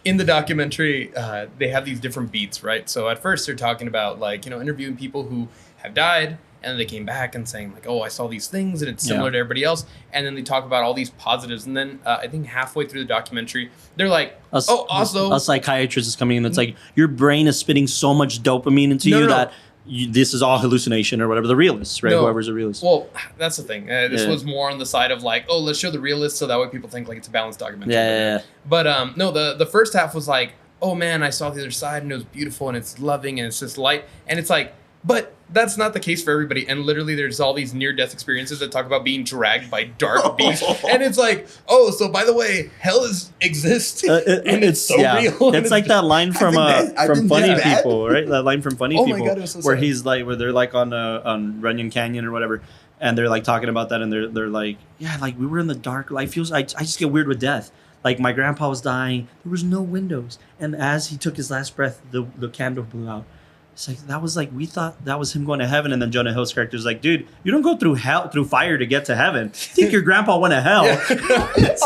in the documentary, they have these different beats, right? So at first they're talking about like, you know, interviewing people who have died. And they came back and saying like, oh, I saw these things and it's similar to everybody else. And then they talk about all these positives. And then I think halfway through the documentary, they're like, also... A psychiatrist is coming in that's like, your brain is spitting so much dopamine into that this is all hallucination or whatever. The realist, right? Whoever's a realist. Well, that's the thing. This was more on the side of like, oh, let's show the realist so that way people think like it's a balanced documentary. Yeah. But no, the first half was like, oh man, I saw the other side and it was beautiful and it's loving and it's just light. And it's like, But that's not the case for everybody. And literally, there's all these near-death experiences that talk about being dragged by dark beasts. And it's like, oh, so by the way, hell exists. And it's so real. It's like that line from Funny People, right? That line from Funny People, my God, it was so where sad. he's like, where they're like on Runyon Canyon or whatever, and they're like talking about that, and they're like, yeah, like we were in the dark. Like I just get weird with death. Like my grandpa was dying, there was no windows, and as he took his last breath, the candle blew out. It's like that was like we thought that was him going to heaven, and then Jonah Hill's character is like, dude, you don't go through fire to get to heaven. You think your grandpa went to hell? That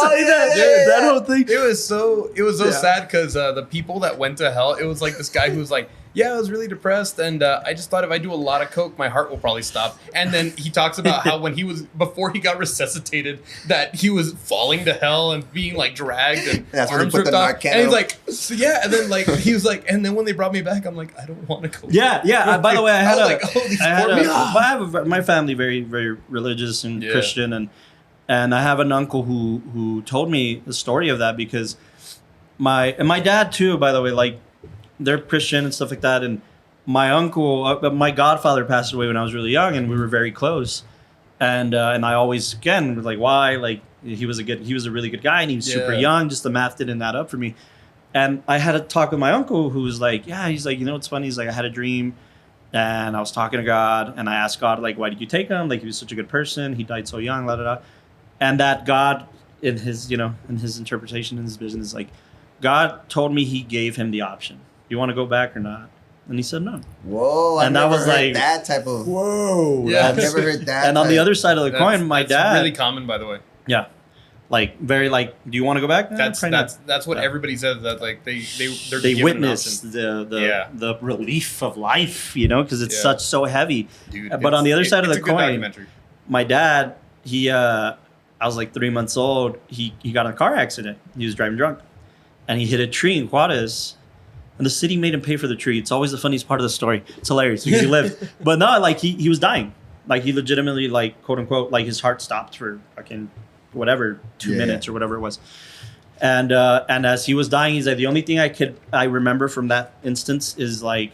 whole thing. It was so sad because the people that went to hell, it was like this guy who was like, yeah, I was really depressed, and I just thought if I do a lot of coke, my heart will probably stop. And then he talks about how before he got resuscitated, that he was falling to hell and being like dragged and arms ripped off. And he's like, so, yeah, and then like he was like, and then when they brought me back, I'm like, I don't want to go. Yeah. By the way, I have my family very, very religious and Christian, and I have an uncle who told me the story of that because my dad too, by the way, like. They're Christian and stuff like that, and my uncle, my godfather passed away when I was really young, and we were very close. And I always was like, why? Like he was a really good guy, and he was super young. Just the math didn't add up for me. And I had a talk with my uncle, who was like, he's like, you know what's funny? He's like, I had a dream, and I was talking to God, and I asked God, like, why did you take him? Like he was such a good person. He died so young, la da da. And that God, in his interpretation, in his vision, is like, God told me He gave him the option. You want to go back or not? And he said no. Whoa, I've never heard that type of. Whoa, yeah, I've never heard that. And on the other side of the coin, my dad. Really common, by the way. Yeah, like very like. Do you want to go back? That's what everybody says. That like they're they witness the relief of life, because it's so heavy. Dude, but on the other side of the coin, documentary. My dad, I was like 3 months old. He got in a car accident. He was driving drunk, and he hit a tree in Juarez. And the city made him pay for the tree. It's always the funniest part of the story. It's hilarious because he lived. But no, like he was dying. Like he legitimately, like, quote unquote, like his heart stopped for fucking whatever, 2 minutes or whatever it was. And as he was dying, he's like, the only thing I remember from that instance is like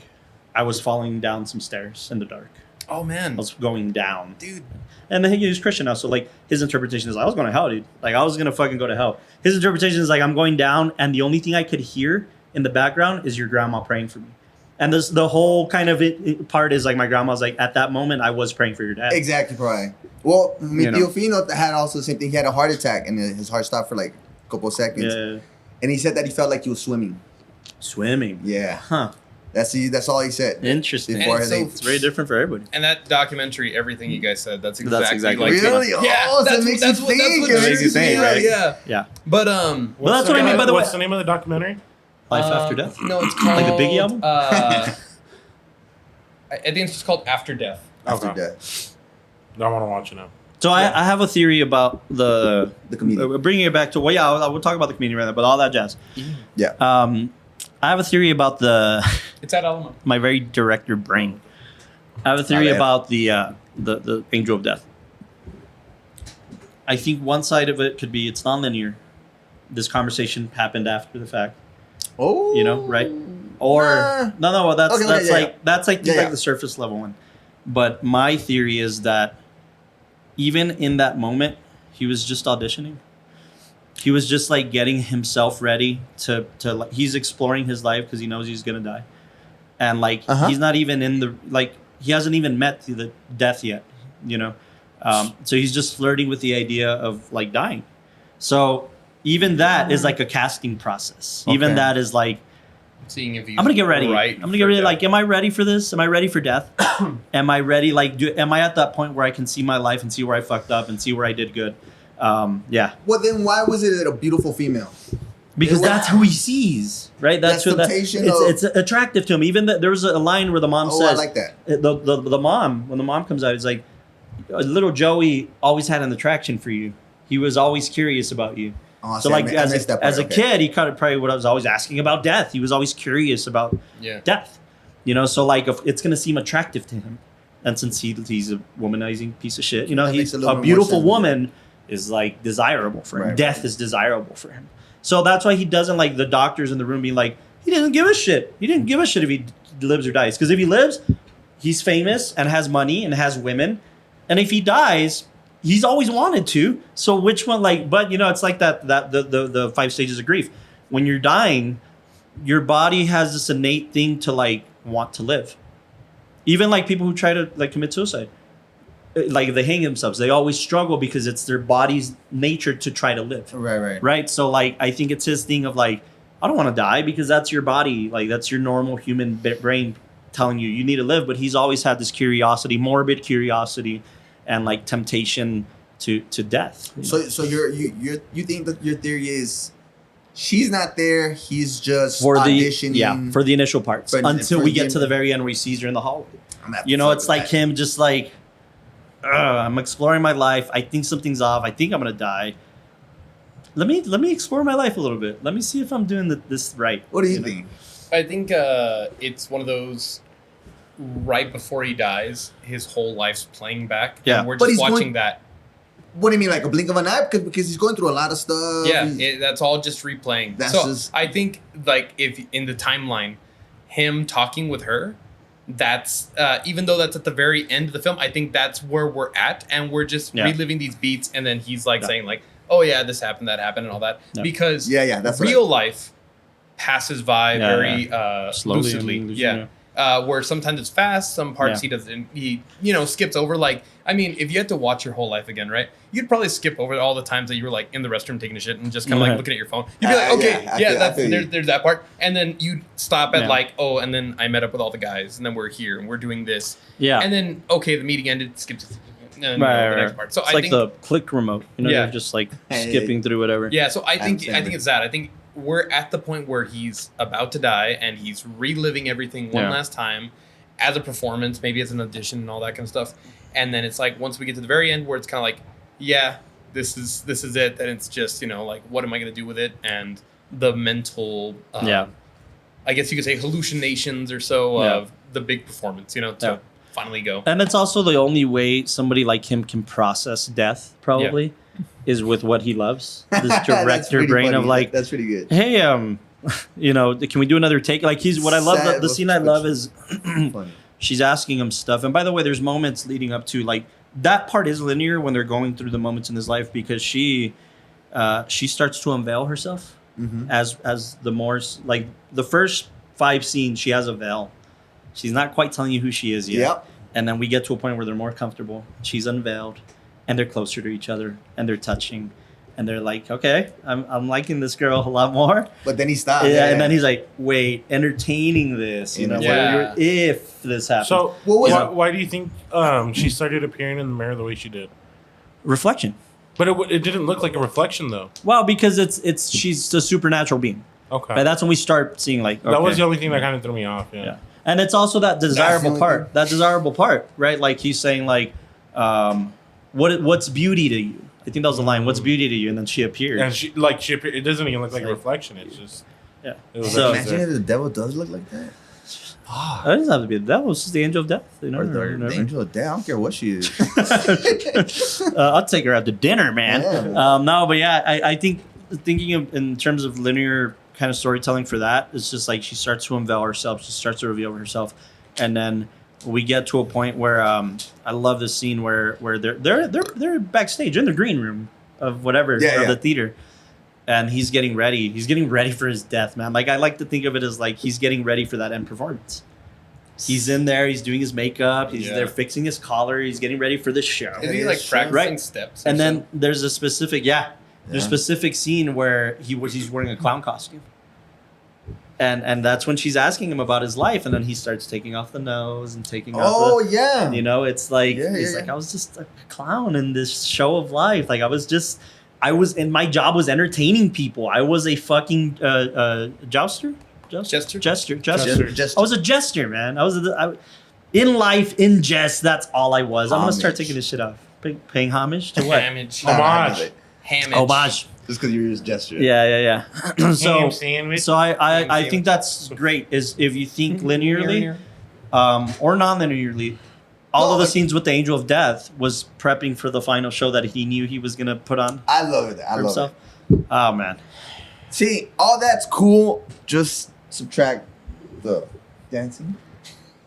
I was falling down some stairs in the dark. Oh man. I was going down. Dude. And then he was Christian now. So like his interpretation is I was going to hell, dude. Like I was gonna fucking go to hell. His interpretation is like I'm going down, and the only thing I could hear in the background is your grandma praying for me. And the whole kind of part is like my grandma's like, at that moment, I was praying for your dad. Exactly, probably. Well, mi tío Fino had also the same thing. He had a heart attack, and his heart stopped for like a couple of seconds. Yeah. And he said that he felt like he was swimming. Swimming? Yeah. Huh. That's all he said. Interesting. It's very different for everybody. And that documentary, everything you guys said, that's exactly like really. Yeah, that makes you think. It makes you think, right? Yeah. But well, that's what I mean. By the way, what's the name of the documentary? Life After Death? No, it's called... Like the Biggie album? I think it's just called After Death. After Death. I want to watch it now. So I have a theory about the comedian. Bringing it back to, I will talk about the comedian right now, but all that jazz. Yeah. I have a theory about It's at Alamo. my very director brain. I have a theory about the Angel of Death. I think one side of it could be it's nonlinear. This conversation happened after the fact. Oh, right? Or no. Well, that's the surface level one. But my theory is that even in that moment, he was just auditioning. He was just like getting himself ready to he's exploring his life because he knows he's gonna die, and like he's not even in he hasn't even met the death yet, so he's just flirting with the idea of like dying. So even that is like a casting process. Okay. Even that is like seeing if I'm gonna get ready. Right, I'm gonna get ready. Like, am I ready for this? Am I ready for death? Am I ready? Like, am I at that point where I can see my life and see where I fucked up and see where I did good? Yeah. Well, then why was it a beautiful female? Because that's who he sees, right? That's who it's attractive to him. Even there was a line where the mom says, I like that. The mom, when the mom comes out, it's like, little Joey always had an attraction for you. He was always curious about you. Oh, so like as a kid, he kind of probably what I was always asking about death. He was always curious about death. So like if it's gonna seem attractive to him, and since he's a womanizing piece of shit, he's a beautiful woman is like desirable for him. Right, Death is desirable for him. So that's why he doesn't like the doctors in the room being like, he doesn't give a shit. He didn't give a shit if he lives or dies. Because if he lives, he's famous and has money and has women, and if he dies, he's always wanted to. So which one, like, but you know, it's like that the 5 stages of grief. When you're dying, your body has this innate thing to like want to live. Even like people who try to like commit suicide, like they hang themselves, they always struggle because it's their body's nature to try to live. Right. So like, I think it's his thing of like, I don't want to die, because that's your body, like that's your normal human brain telling you need to live. But he's always had this curiosity, morbid curiosity, and like temptation to death. So you think that your theory is she's not there, he's just for auditioning for the initial parts until we get to the him. very end where he sees her in the hallway. You know, it's like him just like, I'm exploring my life. I think something's off. I think I'm gonna die. Let me explore my life a little bit. Let me see if I'm doing this right. What do you think? I think it's one of those. Right before he dies, his whole life's playing back. Yeah, and we're just watching that. What do you mean, like a blink of an eye? Because he's going through a lot of stuff. Yeah, that's all just replaying. I think like if in the timeline, him talking with her, that's even though that's at the very end of the film, I think that's where we're at, and we're just reliving these beats, and then he's like saying like, oh yeah, this happened, that happened, and all that, because that's real life passes by very slowly, lucidly. Where sometimes it's fast, some parts he doesn't. He skips over. Like, I mean, if you had to watch your whole life again, right? You'd probably skip over all the times that you were like in the restroom taking a shit and just kind of like looking at your phone. You'd be like, okay, there's that part, and then you'd stop at like, oh, and then I met up with all the guys, and then we're here and we're doing this. Yeah, and then okay, the meeting ended. Skip to the next part. So it's I like think the click remote. You know, you're just like skipping through whatever. Yeah, so I think it's that. I think we're at the point where he's about to die and he's reliving everything one last time as a performance, maybe as an audition and all that kind of stuff. And then it's like once we get to the very end where it's kind of like, yeah, this is it. And it's just, like, what am I going to do with it? And the mental, I guess you could say hallucinations or so of the big performance, to finally go. And it's also the only way somebody like him can process death, probably, is with what he loves. This director brain funny. of like, that's pretty good. Hey, can we do another take? Like what I love, the scene I love is she's asking him stuff. And by the way, there's moments leading up to like that part is linear when they're going through the moments in his life, because she starts to unveil herself as the more like the first 5 scenes, she has a veil. She's not quite telling you who she is yet. Yep. And then we get to a point where they're more comfortable. She's unveiled and they're closer to each other and they're touching. And they're like, okay, I'm liking this girl a lot more. But then he stopped. And then he's like, wait, entertaining this, if this happens. So why do you think she started appearing in the mirror the way she did? Reflection. But it didn't look like a reflection though. Well, because she's a supernatural being. Okay. Right? That's when we start seeing like, okay. That was the only thing that kind of threw me off. Yeah. And it's also that desirable part. That desirable part, right? Like he's saying like, what's beauty to you? I think that was the line. What's beauty to you? And then she appeared. And she appeared. It doesn't even look like a reflection. It's just imagine if the devil does look like that. That doesn't have to be the devil. It's just the angel of death. Or the angel of death. I don't care what she is. I'll take her out to dinner, man. Yeah. No, but I think thinking of in terms of linear kind of storytelling for that, it's just like she starts to unveil herself. She starts to reveal herself, and then we get to a point where I love this scene where they're backstage in the green room of whatever of the theater, and he's getting ready. He's getting ready for his death, man. Like I like to think of it as like he's getting ready for that end performance. He's in there. He's doing his makeup. He's there fixing his collar. He's getting ready for the show. Is he like practicing steps? And then there's a specific there's a specific scene where he's wearing a clown costume. And that's when she's asking him about his life, and then he starts taking off the nose and taking off it's like he's like, I was just a clown in this show of life. Like my job was entertaining people. I was a fucking jester. I was a jester, man. In life, in jest, that's all I was. I'm gonna start taking this shit off. Paying homage to what? Homage. Just because you're just gesture. Yeah. So I think that's great. Is if you think linearly, or non-linearly, all of the scenes with the Angel of Death was prepping for the final show that he knew he was gonna put on. I love it. I love it. Oh man. See, all that's cool. Just subtract the dancing.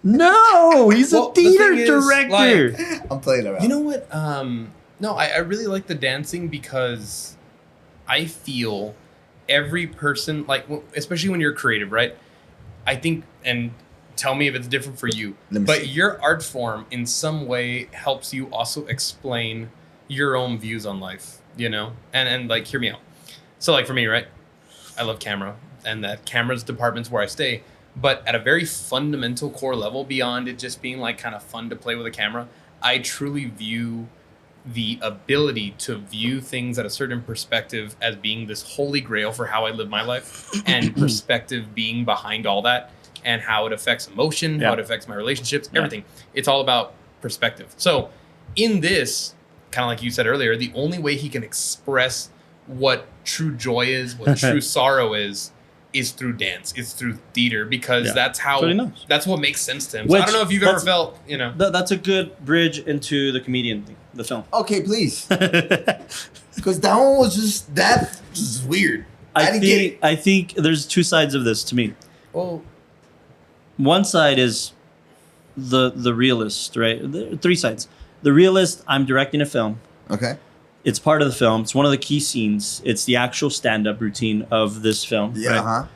No, he's Well, a the theater thing is, director. I'm playing around. You know what? No, I really like the dancing because I feel every person, like, especially when you're creative, right? I think, and tell me if it's different for you, but your art form in some way helps you also explain your own views on life, you know? And like, hear me out. So like for me, right? I love camera, and that camera's department's where I stay. But at a very fundamental core level, beyond it just being like kind of fun to play with a camera, I truly view the ability to view things at a certain perspective as being this holy grail for how I live my life, and perspective being behind all that, and how it affects emotion, how it affects my relationships, everything. It's all about perspective. So in this, kind of like you said earlier, the only way he can express what true joy is, what true sorrow is through dance, is through theater, because that's how, that's what makes sense to him. So I don't know if you've ever felt, you know. That's a good bridge into the comedian thing, the film. Okay, please. Because that one was just, that was weird. I think there's two sides of this to me. Well, one side is the realist, right? Three sides. The realist, I'm directing a film. Okay. It's part of the film. It's one of the key scenes. It's the actual stand-up routine of this film. Yeah.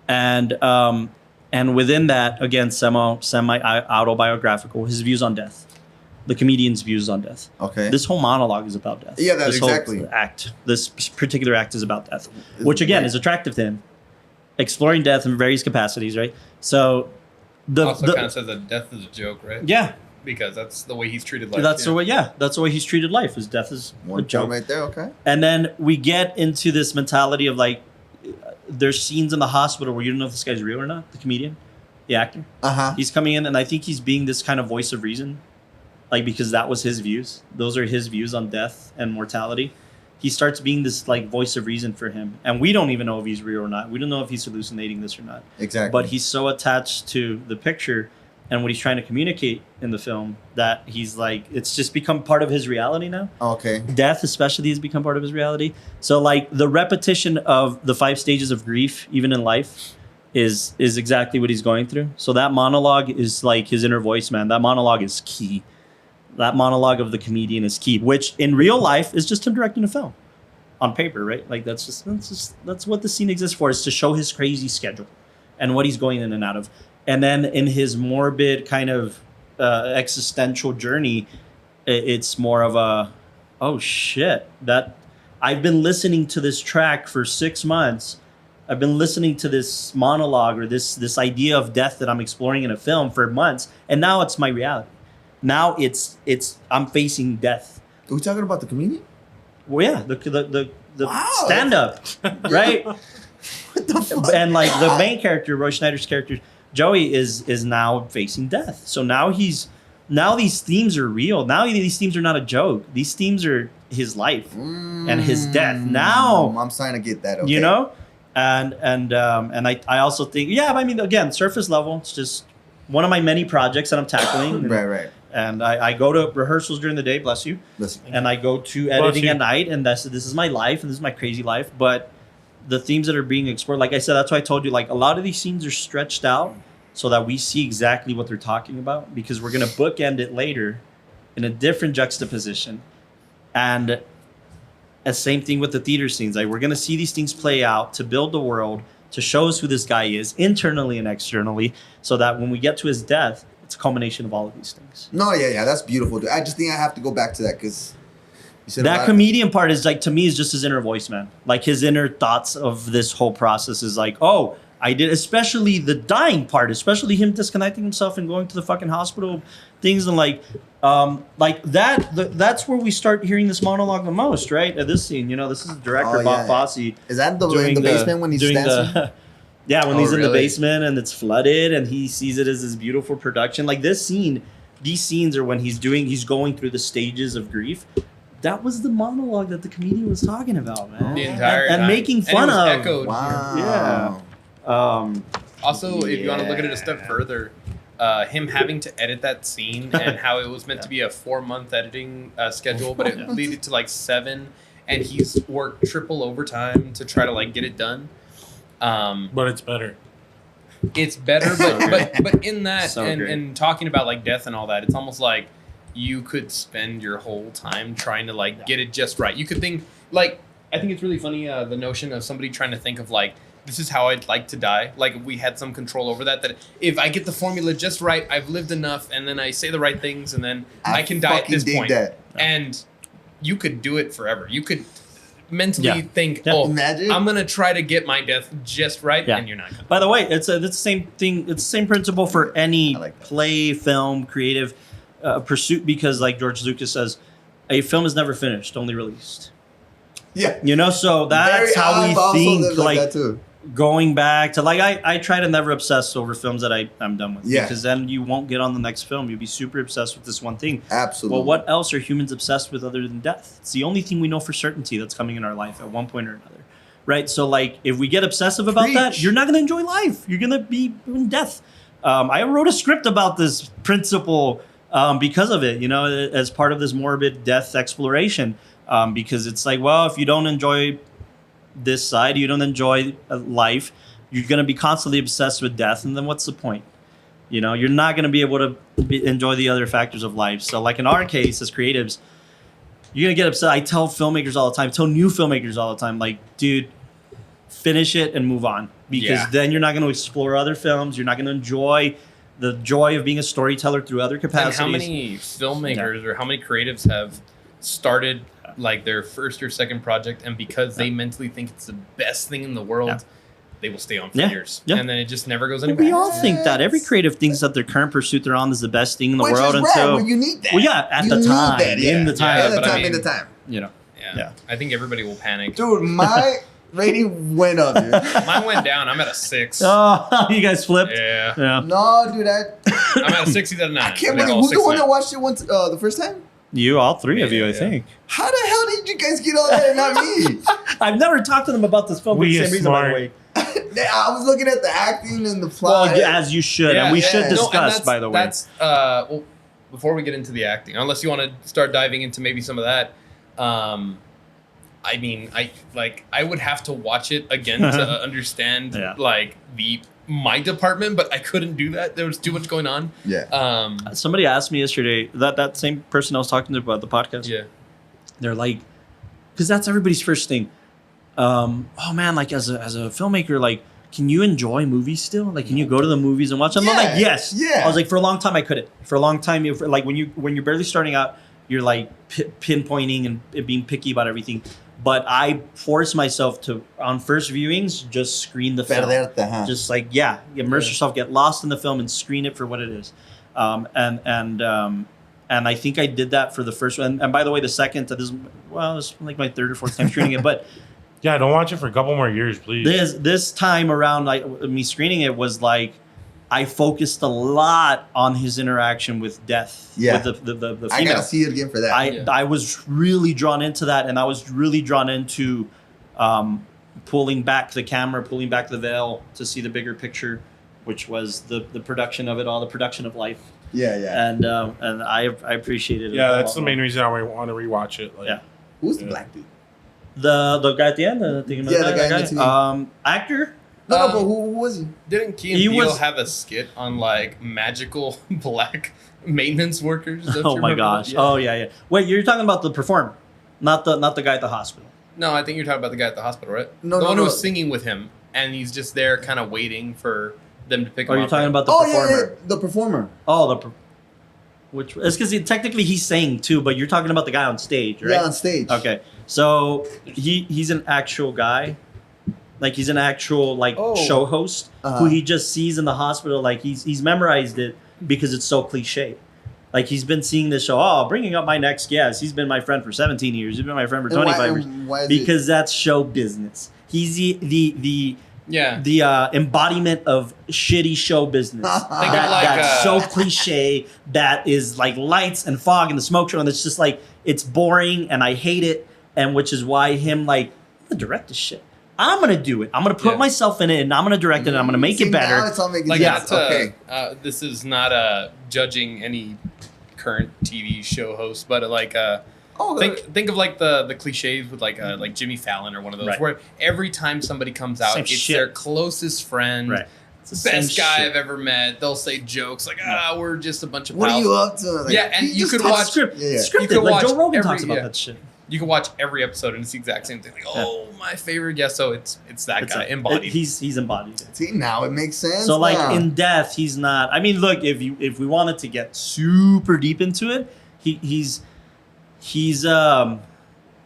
Right? And within that, again, semi-autobiographical, his views on death. The comedian's views on death. Okay. This whole monologue is about death. Yeah, that's this exactly. Whole act, this particular act is about death, which again is attractive to him. Exploring death in various capacities, right? So also kind of says that death is a joke, right? Yeah. Because that's the way he's treated life. That's the way. Yeah, that's the way he's treated life. His death is a joke right there. Okay. And then we get into this mentality of like, there's scenes in the hospital where you don't know if this guy's real or not. The comedian, the actor. He's coming in, and I think he's being this kind of voice of reason, like because that was his views. Those are his views on death and mortality. He starts being this like voice of reason for him, and we don't even know if he's real or not. We don't know if he's hallucinating this or not. Exactly. But he's so attached to the picture and what he's trying to communicate in the film that he's like, it's just become part of his reality now. Okay. Death especially has become part of his reality. So like the repetition of the 5 stages of grief, even in life, is exactly what he's going through. So that monologue is like his inner voice, man. That monologue is key. That monologue of the comedian is key, which in real life is just him directing a film on paper, right? Like that's what the scene exists for, is to show his crazy schedule and what he's going in and out of. And then in his morbid kind of existential journey, it's more of a, oh shit, that I've been listening to this track for 6 months. I've been listening to this monologue or this idea of death that I'm exploring in a film for months, and now it's my reality. Now it's I'm facing death. Are we talking about the comedian? Well, yeah, the stand-up, right? What the fuck? And like the main character, Roy Schneider's character, Joey is now facing death. So now these themes are real. Now these themes are not a joke. These themes are his life and his death. Now I'm starting to get that. Okay. You know, and I also think, yeah. I mean, again, surface level. It's just one of my many projects that I'm tackling. Right. And I go to rehearsals during the day. Bless you. And I go to editing at night. And this is my life, and this is my crazy life. But the themes that are being explored, like I said, that's why I told you, like a lot of these scenes are stretched out so that we see exactly what they're talking about, because we're going to bookend it later in a different juxtaposition. And the same thing with the theater scenes. Like we're going to see these things play out to build the world, to show us who this guy is internally and externally, so that when we get to his death, it's a culmination of all of these things. No, yeah, that's beautiful. I just think I have to go back to that because that comedian part is like, to me, is just his inner voice, man. Like his inner thoughts of this whole process is like, oh, I did, especially the dying part, especially him disconnecting himself and going to the fucking hospital things, and like that. That's where we start hearing this monologue the most, right? At this scene, you know, this is the director, Bob Fosse. Is that in the basement when he's dancing? Yeah, when he's in the basement and it's flooded and he sees it as this beautiful production. Like this scene, these scenes are when he's going through the stages of grief. That was the monologue that the comedian was talking about, man. The entire and making fun of. Echoed. Wow. Yeah. Also, if you want to look at it a step further, him having to edit that scene and how it was meant to be a 4-month editing schedule, but it leaded to like 7, and he's worked triple overtime to try to like get it done. But it's better. it's better, but in that So great. and talking about like death and all that, it's almost like you could spend your whole time trying to like get it just right. You could think like I think it's really funny the notion of somebody trying to think of like this is how I'd like to die. Like if we had some control over that. That if I get the formula just right, I've lived enough, and then I say the right things, and then I can die at this point. That. And you could do it forever. You could mentally think, Yeah. oh, Imagine. I'm gonna try to get my death just right, Yeah. and you're not gonna. By the way, it's the same thing. It's the same principle for any I like that. play, film, creative pursuit. Because, like George Lucas says, a film is never finished, only released. Yeah. You know, so that's how we also think. lives Like that too. going back to like I try to never obsess over films that I'm done with. Yeah. Because then you won't get on the next film. You'll be super obsessed with this one thing. Absolutely. Well, what else are humans obsessed with other than death? It's the only thing we know for certainty that's coming in our life at one point or another. Right? So like if we get obsessive about that, Preach. you're not gonna enjoy life. You're gonna be in death. I wrote a script about this principle because of it, you know, as part of this morbid death exploration. Because it's like, well, if you don't enjoy this side, you don't enjoy life, you're going to be constantly obsessed with death, and then what's the point? You know, you're not going to be able to enjoy the other factors of life. So like in our case as creatives, you're going to get upset. I tell filmmakers all the time, tell new filmmakers all the time, like, dude, finish it and move on, because then you're not going to explore other films. You're not going to enjoy the joy of being a storyteller through other And capacities. how many filmmakers or how many creatives have started like their first or second project, and because they mentally think it's the best thing in the world, they will stay on for years, and then it just never goes anywhere. We all think that. Every creative thinks that their current pursuit they're on is the best thing in the Which world is until. well, you need that. Well, yeah, at You the need time, that, yeah. in the time, Yeah, At the but I time, mean- in the time. you know. Yeah. I think everybody will panic. Dude, my rating went up, dude. Mine went down. I'm at a 6. Oh, you guys flipped. Yeah, Yeah. No, dude, I'm at a 6 out of 9. I can't believe who's the one that watched it once the first time? You, all three of you, I Yeah. think. How the hell did you guys get all that and not me? I've never talked to them about this film for We the are same reason, by the smart. way. I was looking at the acting and the Well, plot. yeah, as you should, and we should yeah. discuss, by the way. That's well, before we get into the acting, unless you want to start diving into maybe some of that. I mean, I would have to watch it again to understand like my department, but I couldn't do that. There was too much going on. Yeah. Somebody asked me yesterday, that same person I was talking to about the podcast. Yeah. They're like, because that's everybody's first thing. Oh man, like as a filmmaker, like, can you enjoy movies still? Like, can you go to the movies and watch them? I'm like, yes. Yeah. I was like, for a long time I couldn't. For a long time, like when you're barely starting out, you're like pinpointing and being picky about everything. But I force myself to, on first viewings, just screen the film. Perderte, huh? Just like, immerse yourself, get lost in the film, and screen it for what it is. And I think I did that for the first one. And by the way, the second, it's like my third or fourth time screening it. But Yeah, don't watch it for a couple more years, please. this time around, like me screening it was like, I focused a lot on his interaction with death. Yeah. With the female. I gotta see it again for that. I was really drawn into that, and I was really drawn into pulling back the camera, pulling back the veil to see the bigger picture, which was the production of it all, the production of life. Yeah. And I appreciated it. Yeah, a that's lot the more. main reason I want to rewatch it. Like, Yeah. Who's the black dude? The guy at the end, the guy in between. actor. No, but who was he? Didn't Key He and Peele was- have a skit on like magical black maintenance workers? Don't Oh you my remember gosh! that? Yeah. Oh yeah. Wait, you're talking about the performer, not the guy at the hospital. No, I think you're talking about the guy at the hospital, right? No, the no, one no. who was singing with him, and he's just there, kind of waiting for them to pick him Or up. you're talking about the Oh performer? yeah, the performer. Oh, which it's because technically he's saying too, but you're talking about the guy on stage, right? Yeah, on stage. Okay, so he's an actual guy, like he's an actual show host who he just sees in the hospital. Like he's memorized it because it's so cliche. Like he's been seeing this show. Oh, bringing up my next guest. He's been my friend for 17 years. He's been my friend for 25 years. Why is Because that's show business. He's the embodiment of shitty show business. That's so cliche. That is like lights and fog and the smoke show, and it's just like it's boring, and I hate it. And which is why I'm gonna direct this shit. I'm gonna do it. I'm gonna put myself in it, and I'm gonna direct it, and I'm gonna make it better. Now it's all making Like sense. okay. This is not judging any current TV show host, but think of like the cliches with like Jimmy Fallon or one of those, Right. where every time somebody comes out, Same it's shit. their closest friend. Right. It's the same best guy shit. I've ever met. They'll say jokes like, we're just a bunch of What pals. are you up to? Like, Yeah, and you could watch. Script, Yeah. scripted. You could Like watch Joe Rogan every- talks about yeah. that shit. You can watch every episode and it's the exact same thing. Like, my favorite guest. So it's that guy embodied. He's embodied. See, now it makes sense. So like now. in death, he's not. I mean, look, if we wanted to get super deep into it, he's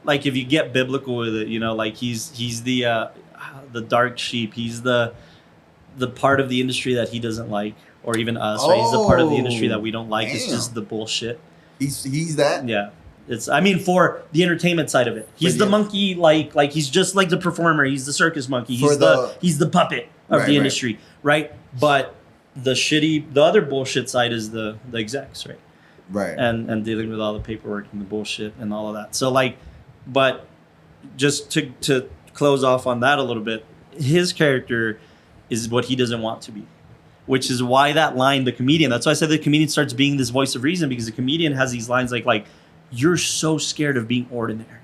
like if you get biblical with it, you know, like he's the dark sheep. He's the part of the industry that he doesn't like, or even us. Right? He's the part of the industry that we don't like. It's Damn. just the bullshit. He's that. Yeah. It's, I mean, for the entertainment side of it, he's the monkey. Like he's just like the performer. He's the circus monkey. He's the puppet of the industry, right? But the other bullshit side is the execs, right? Right. And dealing with all the paperwork and the bullshit and all of that. So like, but just to close off on that a little bit, his character is what he doesn't want to be, which is why that line, the comedian. That's why I said the comedian starts being this voice of reason, because the comedian has these lines like. You're so scared of being ordinary.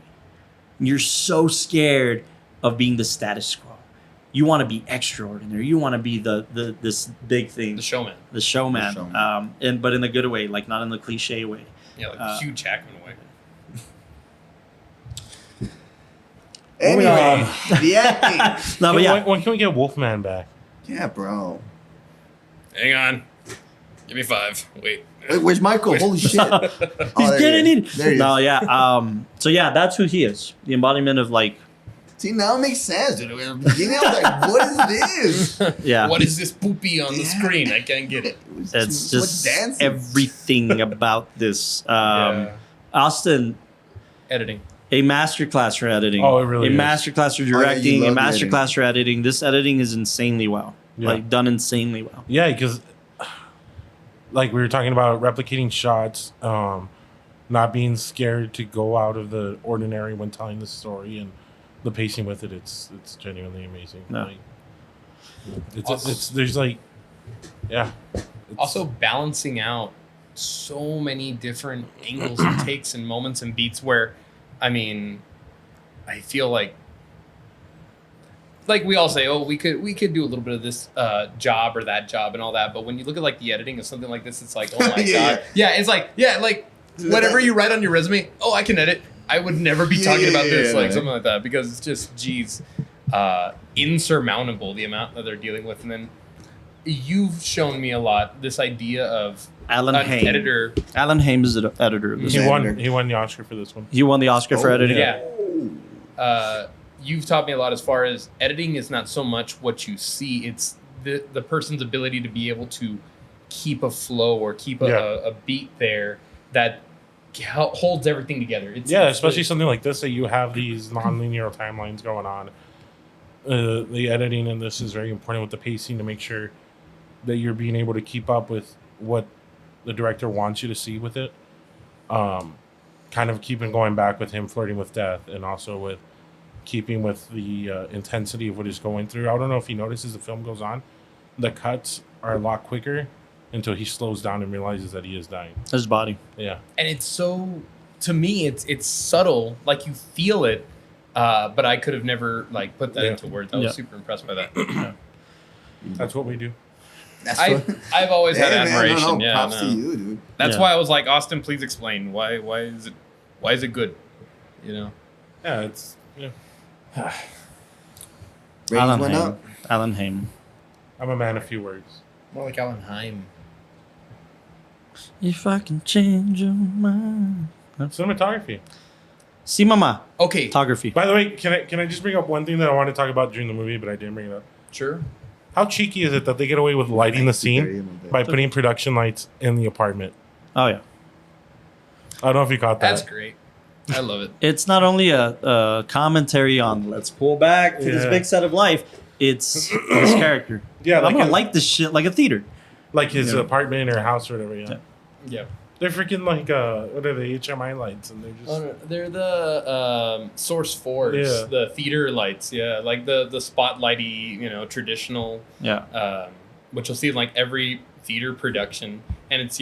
You're so scared of being the status quo. You want to be extraordinary. You want to be this big thing. the showman. The showman. But in a good way, like not in the cliche way. Yeah, like the Hugh Jackman way. Anyway, the acting. No, but yeah. When can we get Wolfman back? Yeah, bro. Hang on. Give me 5. Wait. Wait, where's Michael? Holy shit. He's getting in. No, yeah. So yeah, that's who he is. The embodiment of like. See, now it makes sense, dude. In the beginning, I was like, what is this? Yeah. What is this poopy on the screen? I can't get it. It's just dancing. everything about this. Austin, Editing. a masterclass for editing. Oh, it really a is. masterclass for you directing. A love the masterclass for editing. This editing is insanely well. Yeah. Like done insanely well. Yeah, because like we were talking about replicating shots, not being scared to go out of the ordinary when telling the story, and the pacing with it. It's genuinely amazing. No. Like, it's there's like, yeah. Also balancing out so many different angles and takes and moments and beats where, I mean, I feel like we all say, we could do a little bit of this job or that job and all that, but when you look at like the editing of something like this, it's like, oh my god, it's like whatever you write on your resume, I can edit. I would never be talking about this, something like that, because it's just insurmountable the amount that they're dealing with. And then you've shown me a lot this idea of Alan an Haim. editor. Alan Haim is the editor of this. He won the Oscar for this one. He won the Oscar for editing. Yeah. You've taught me a lot as far as editing is not so much what you see, it's the person's ability to be able to keep a flow or keep a beat there that holds everything together. Especially something like this, that you have these non-linear timelines going on. The editing in this is very important with the pacing to make sure that you're being able to keep up with what the director wants you to see with it. Kind of keeping going back with him flirting with death, and also with keeping with the intensity of what he's going through. I don't know if he notices the film goes on, the cuts are a lot quicker until he slows down and realizes that he is dying. His body. Yeah. And it's so, to me, it's subtle, like you feel it, but I could have never like put that into words. I was super impressed by that. That's what we do. I've always had admiration. No, props to you, dude. That's why I was like, Austin, please explain why is it good? You know? Yeah, it's Ratings went up. Alan Haim. I'm a man of few words. More like Alan Haim. If I can change your mind. Cinematography. See, mama. Okay. Photography. By the way, can I just bring up one thing that I wanted to talk about during the movie, but I didn't bring it up? Sure. How cheeky is it that they get away with lighting the scene by putting production lights in the apartment? Oh yeah. I don't know if you caught that. That's great. I love it. It's not only a commentary on let's pull back to this big set of life. It's his character. Yeah, I'm gonna light this shit like a theater. Like his apartment or house or whatever. Yeah. Yeah. They're freaking like what are they, HMI lights, and they're just No, they're the Source 4s, the theater lights, like the spotlighty, traditional, which you'll see in like every theater production, and it's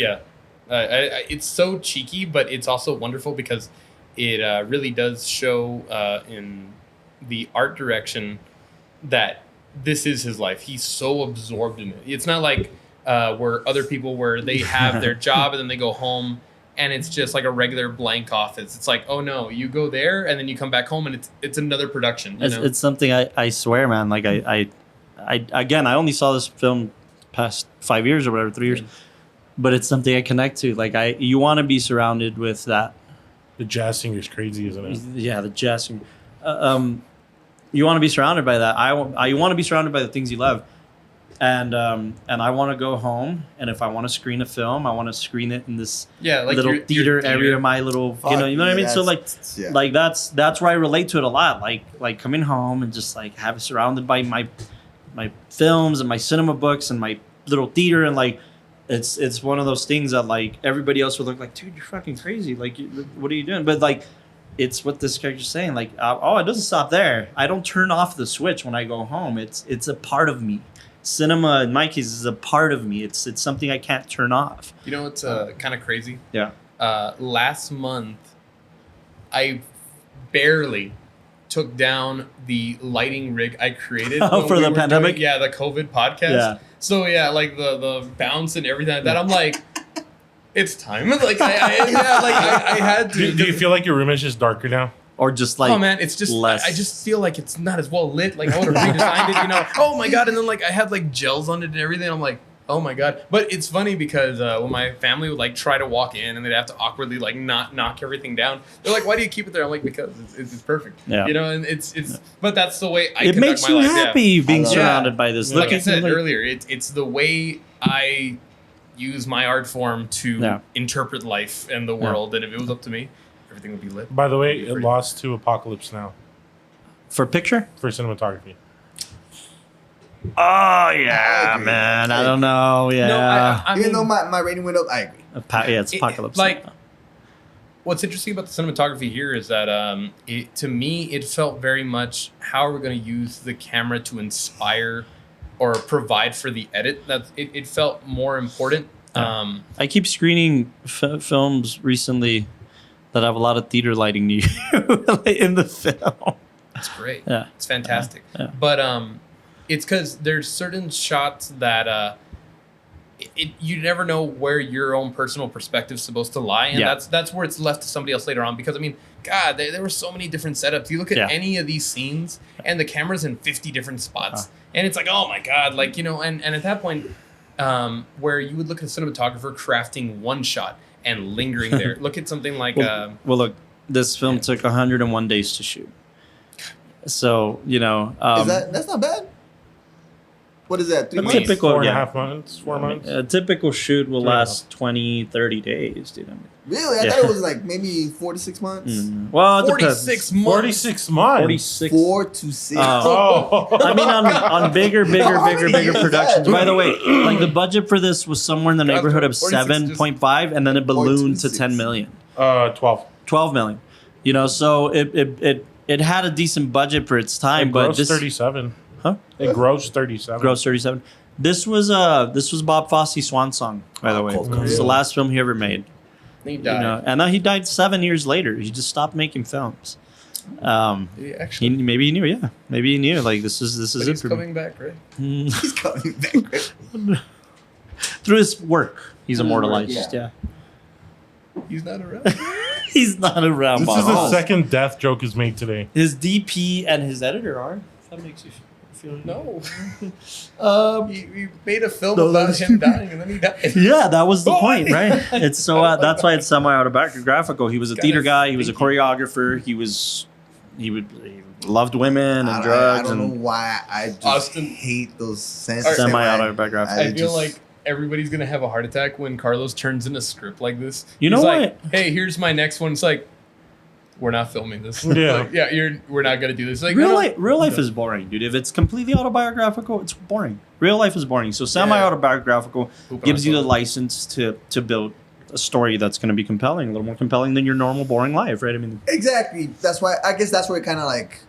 it's so cheeky, but it's also wonderful because it really does show in the art direction that this is his life. He's so absorbed in it. It's not like where other people where they have their job and then they go home and it's just like a regular blank office. It's like, oh no, you go there and then you come back home and it's another production. You know? It's something I swear, man. Like I again, I only saw this film past 5 years or whatever, 3 years, but it's something I connect to. Like you want to be surrounded with that. The jazz singer's crazy, isn't it? Yeah, the jazz singer. You want to be surrounded by that. You want to be surrounded by the things you love. And I want to go home, and if I want to screen a film, I want to screen it in this like little your theater theater. area, my little, you know what I mean. So like that's where I relate to it a lot. Like coming home and just like have it surrounded by my films and my cinema books and my little theater, and like it's one of those things that like everybody else would look like, dude, you're fucking crazy. Like, what are you doing? But like, it's what this character's saying. Like, it doesn't stop there. I don't turn off the switch when I go home. It's a part of me. Cinema, in my case, is a part of me. It's something I can't turn off. You know, it's kind of crazy. Yeah. Last month, I barely took down the lighting rig I created for the pandemic. The COVID podcast. Yeah. So yeah, like the bounce and everything like that. I'm like, it's time. Like I had to. Do you feel like your room is just darker now? Or just like, oh man, it's just less. I just feel like it's not as well lit. Like I would have redesigned it, you know. Oh my god! And then like I had like gels on it and everything. I'm like, oh my god. But it's funny because when my family would like try to walk in and they'd have to awkwardly like not knock everything down. They're like, why do you keep it there? I'm like, because it's perfect. Yeah. You know, and it's. But that's the way I. It makes you happy being surrounded by this. Like I said earlier, it's the way I use my art form to interpret life and the world. And if it was up to me, everything would be lit. By the way, it lost to Apocalypse Now. For picture? For cinematography. Oh, yeah, man. I don't know. Yeah. No, I Even mean, though my rating went up, I agree. It's Apocalypse. Like, what's interesting about the cinematography here is that to me, it felt very much how are we going to use the camera to inspire or provide for the edit. It felt more important. I keep screening films recently that have a lot of theater lighting in the film. It's great. Yeah. It's fantastic. Yeah. But it's because there's certain shots that you never know where your own personal perspective is supposed to lie, and that's where it's left to somebody else later on. Because I mean, God, there were so many different setups. You look at any of these scenes, and the camera's in 50 different spots, and it's like, oh my God, like, you know, and at that point, where you would look at a cinematographer crafting one shot and lingering there. Look at something like well, look, this film took 101 days to shoot. So, you know, that's not bad. What is that? 3 months? Typical, 4.5 months, 4 months. A typical shoot will last 20, 30 days, dude. Really? I thought it was like maybe 4 to 6 months. Well, it 46 months. 46 months. 46. 4 to 6. I mean, on bigger productions. By the way, like the budget for this was somewhere in the neighborhood of 7.5, and then it ballooned to 10 million. 12. 12 million. You know, so it had a decent budget for its time, but this 37. Huh? It grossed 37. Gross 37. This was Bob Fosse's swan song, by the way. It's the last film he ever made. He died. You know, and he died 7 years later. He just stopped making films. Maybe he knew. Yeah, maybe he knew. Like this is but it. He's coming back, right? He's coming back. Through his work, he's immortalized. Yeah. He's not around. He's not around. This Bob is the Fosse. second death joke is made today. His DP and his editor are. If that makes you feel. No. He made a film about him dying, and then he died. Yeah, that was the point, right? It's so that's why it's semi-autobiographical. He was a theater guy. He was a choreographer. He loved women and drugs. I don't know why I just hate those semi-autobiographical. I feel like everybody's gonna have a heart attack when Carlos turns in a script like this. You know what? Like, hey, here's my next one. It's like, we're not filming this. Yeah, like, we're not gonna do this. Like, real life is boring, dude. If it's completely autobiographical, it's boring. Real life is boring. So semi-autobiographical gives you the license to build a story that's going to be compelling, a little more compelling than your normal boring life, right? I mean, exactly. That's why I guess that's where it kind of like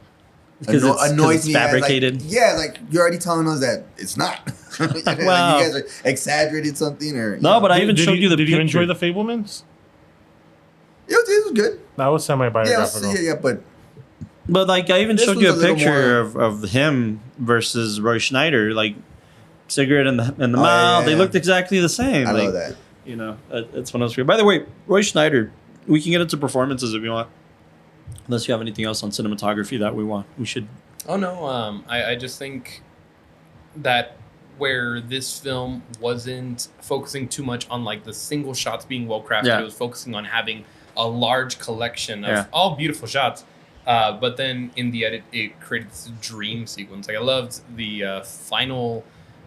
annoys me. Fabricated. Like you're already telling us that it's not. Well, like you guys are exaggerated something, or no, but I even showed you the. Did picture. you enjoy the Fablemans? It was good. That was semi-biographical. Yeah, but But like, I even This showed was you a a little picture of him versus Roy Schneider. Like, cigarette in the mouth. yeah. They looked exactly the same. I like, love that. You know, it's one of those weird. By the way, Roy Schneider. We can get into performances if you want. Unless you have anything else on cinematography that we should. Oh no, I just think that where this film wasn't focusing too much on like the single shots being well crafted, Yeah. it was focusing on having a large collection of Yeah. all beautiful shots. But then in the edit, it created this dream sequence. Like I loved the final,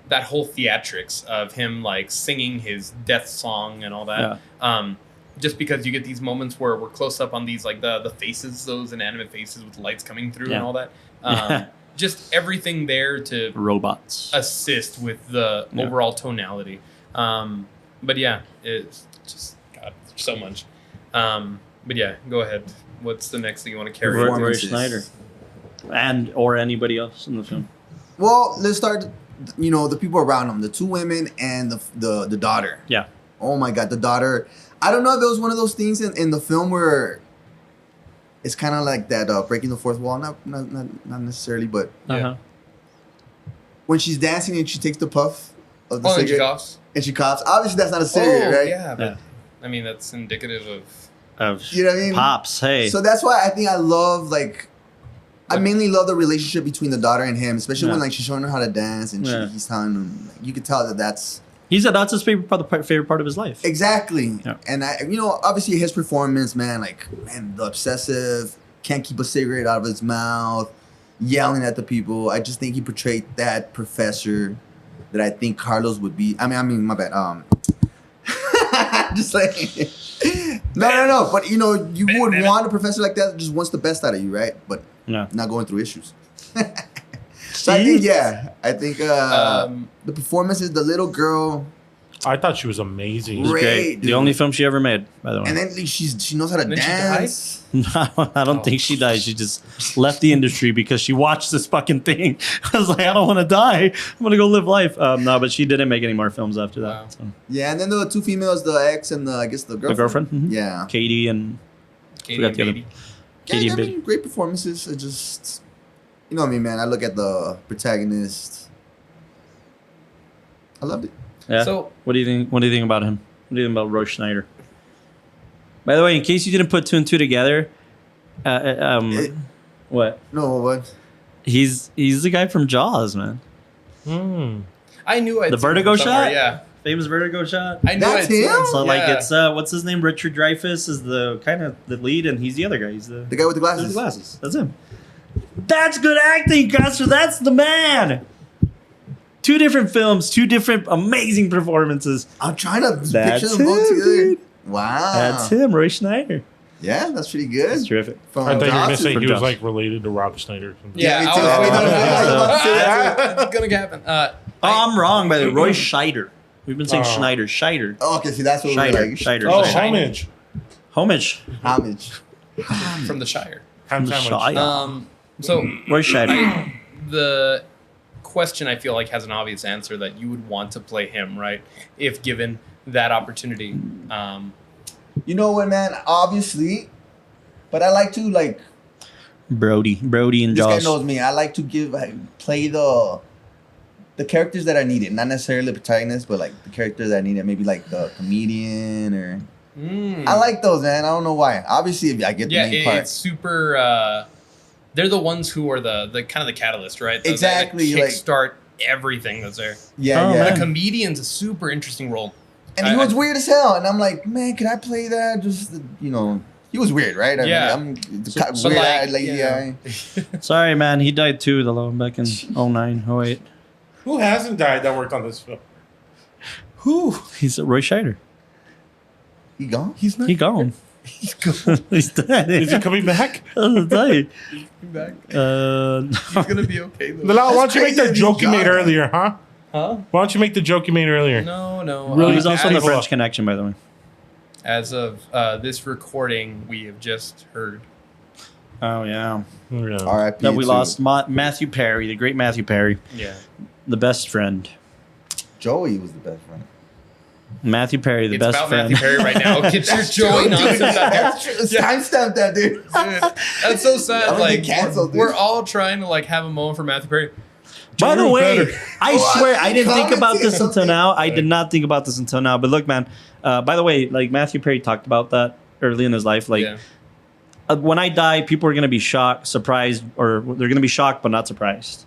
that whole theatrics of him like singing his death song and all that. Yeah. Just because you get these moments where we're close up on these like the faces, those inanimate faces with lights coming through Yeah. and all that. Yeah. Just everything there to Robots. assist with the Yeah. overall tonality. But yeah, it's just God, so much. But yeah, go ahead. What's the next thing you want to carry? Roy Performances. Schneider. And or anybody else in the film. Well, let's start. You know, the people around him, the two women and the daughter. Yeah. Oh my God, the daughter. I don't know if it was one of those things in the film where it's kind of like that breaking the fourth wall. Not necessarily, but Yeah. when she's dancing and she takes the puff of the Oh, and she cigarette coughs. and she coughs. Obviously, that's not a cigarette, right? Yeah, but Yeah. I mean that's indicative of You know what I mean? Pops. Hey. So that's why I think I love I mainly love the relationship between the daughter and him, especially when Yeah. like she's showing her how to dance and Yeah. he's telling him. Like, you could tell that's that's his favorite part of his life. exactly. Yeah. And obviously his performance, man, the obsessive, can't keep a cigarette out of his mouth, yelling at the people. I just think he portrayed that professor that I think Carlos would be. I mean, my bad. Just saying. No. But you would want a professor like that that just wants the best out of you, right? But Yeah. not going through issues. So I think the performances, the little girl, I thought she was amazing. Great. Great. The dude. only film she ever made, by the way. and then she knows how to And then she dance. I don't think she died. She just left the industry because she watched this fucking thing. I was like, I don't want to die. I'm gonna go live life. No, but she didn't make any more films after that. Wow. So. Yeah, and then the two females, the ex and I guess the girlfriend. The girlfriend? Mhm. Yeah. Katie and Katie Forgot and the other- Baby. Katie Yeah, and I Big. mean, great performances. It just, you know what I mean, man. I look at the protagonist. I loved it. Yeah. So What do you think? What do you think about him? What do you think about Roy Schneider? By the way, in case you didn't put two and two together, what? No, what? He's the guy from Jaws, man. Hmm. I knew I'd The seen him vertigo somewhere, shot? Yeah, Famous vertigo shot. I knew That's I'd seen him? So like yeah. it's what's his name? Richard Dreyfuss is the kind of the lead, and he's the other guy. He's the The guy with the with the glasses. glasses. That's him. That's good acting, Custer. That's the man. Two different films, two different amazing performances. I'm trying to That's picture them both him, together. dude. Wow. That's him, Roy Schneider. Yeah, that's pretty good. That's terrific. From I thought you were gonna Jaws say to- he was Jaws. like related to Rob Schneider. Or something. Yeah, me I too. was waiting on I was about to say that. It's gonna happen. Oh, I'm wrong, by the way. Roy Scheider. We've been saying Oh. Schneider. Scheider. Oh, okay, see, that's what Scheider. we're like. Scheider. Oh, Scheider. homage. Homage. Homage. from the Shire. Ham From sandwich. Shire. So Roy Scheider. the question I feel like has an obvious answer that you would want to play him, right? If given that opportunity. You know what, man? Obviously, but I like to Brody and this guy Jaws. knows me. I like to play the characters that I needed, not necessarily the protagonist, but like the characters that I needed, maybe like the comedian or. I like those, man. I don't know why. Obviously, if I get the main part. It's super. They're the ones who are the kind of the catalyst, right? Exactly, That like- kickstart everything that's there. Yeah, Oh, yeah. The man. comedian's a super interesting role. And he was weird as hell, and I'm like, man, can I play that? Just he was weird, right? Yeah. I'm So, weird like, eye, lazy yeah. eye. Sorry, man. He died too, back in 09, 08. Who hasn't died that worked on this film? Who? He's Roy Scheider. He gone? He's not He gone. He's gone. He's dead. Is he coming back? I'll tell you. back. He's gonna be okay though. Bilal, why don't you make crazy that that joke he you made got it. earlier, huh? Huh? Why don't you make the joke you made earlier? No. Really? He was also in the as, French Connection, by the way. as of this recording, we have just heard. Oh, yeah. Yeah. R.I.P. That we to lost Matthew Perry, the great Matthew Perry, Yeah. the best friend. Joey was the best friend. Matthew Perry, the It's best about friend. Matthew Perry right now. Get your Joey nonsense out there. That's true. Timestamp that, dude. That's so sad. I'm gonna Like get canceled, dude. we're all trying to like have a moment for Matthew Perry. By the Drew way, better. I swear I didn't think about commented this until something. now. I did not think about this until now. But look, man. By the way, like Matthew Perry talked about that early in his life. Like when I die, people are gonna be shocked, surprised, or they're gonna be shocked but not surprised.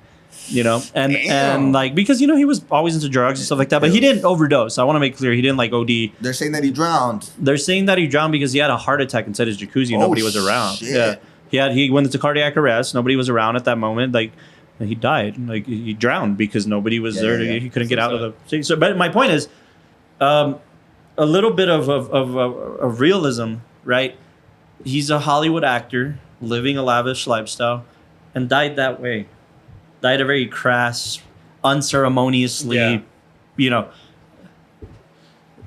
You know, and Damn. like because you know he was always into drugs and stuff like that, but he didn't overdose. I want to make clear he didn't like OD. They're saying that he drowned. They're saying that he drowned because he had a heart attack inside his jacuzzi. And Oh, nobody was around. shit. Yeah, he went into cardiac arrest. Nobody was around at that moment. Like he died. Like he drowned because nobody was Yeah, there. yeah, yeah. He couldn't get out of the. So, but my point is, a little bit of realism, right? He's a Hollywood actor living a lavish lifestyle, and died that way. Died a very crass, unceremoniously, Yeah. you know.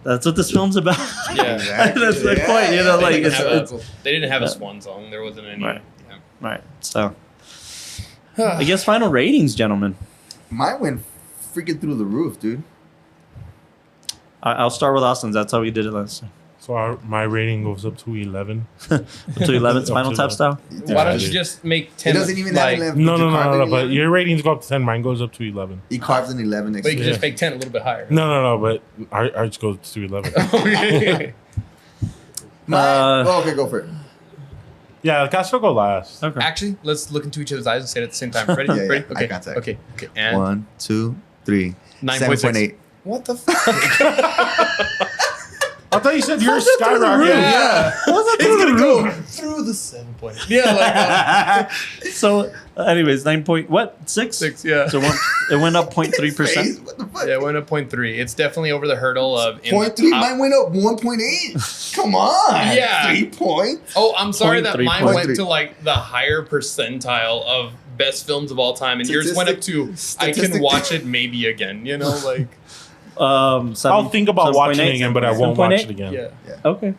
That's what this film's about. Yeah. That's the Yeah. point, you know. Like They didn't have a swan song. There wasn't any. Right. Right. So, I guess final ratings, gentlemen. Mine went freaking through the roof, dude. I'll start with Austin's. That's how we did it last time. So my rating goes up to 11. To 11, Spinal Up to Tap style. Why don't dude. you just make It 10? doesn't even like, have 11. No, Did you carve an But 11? your ratings go up to 10. Mine goes up to 11. He carves an 11 next But you to can it. just make 10 a little bit higher. No, but ours goes to 11. Okay. Mine? Okay, go for it. Yeah, I still go last. Okay. Actually, let's look into each other's eyes and say it at the same time. Ready? Yeah, yeah, Ready? eye Okay. contact. Okay. And 1, 2, 3. 9.6. 7.8. What the fuck? I thought you said you're How's that through the skyrocketing. roof? Yeah. It's gonna go through the 7 point. Yeah, like So, anyways, 9 point, what? 6? 6. Yeah. So it went up His 0.3%. face, what the fuck? Yeah, it went up 0.3. It's definitely over the hurdle of in the 0.3. top- Mine went up 1.8. Come on. Yeah. 3 points. Oh, I'm sorry that 0.3. mine 0.3. went to like the higher percentile of best films of all time, and yours went up to I can Statistic- watch it maybe again. You know, like I'll think about watching it again, but I won't watch it again. yeah, Okay.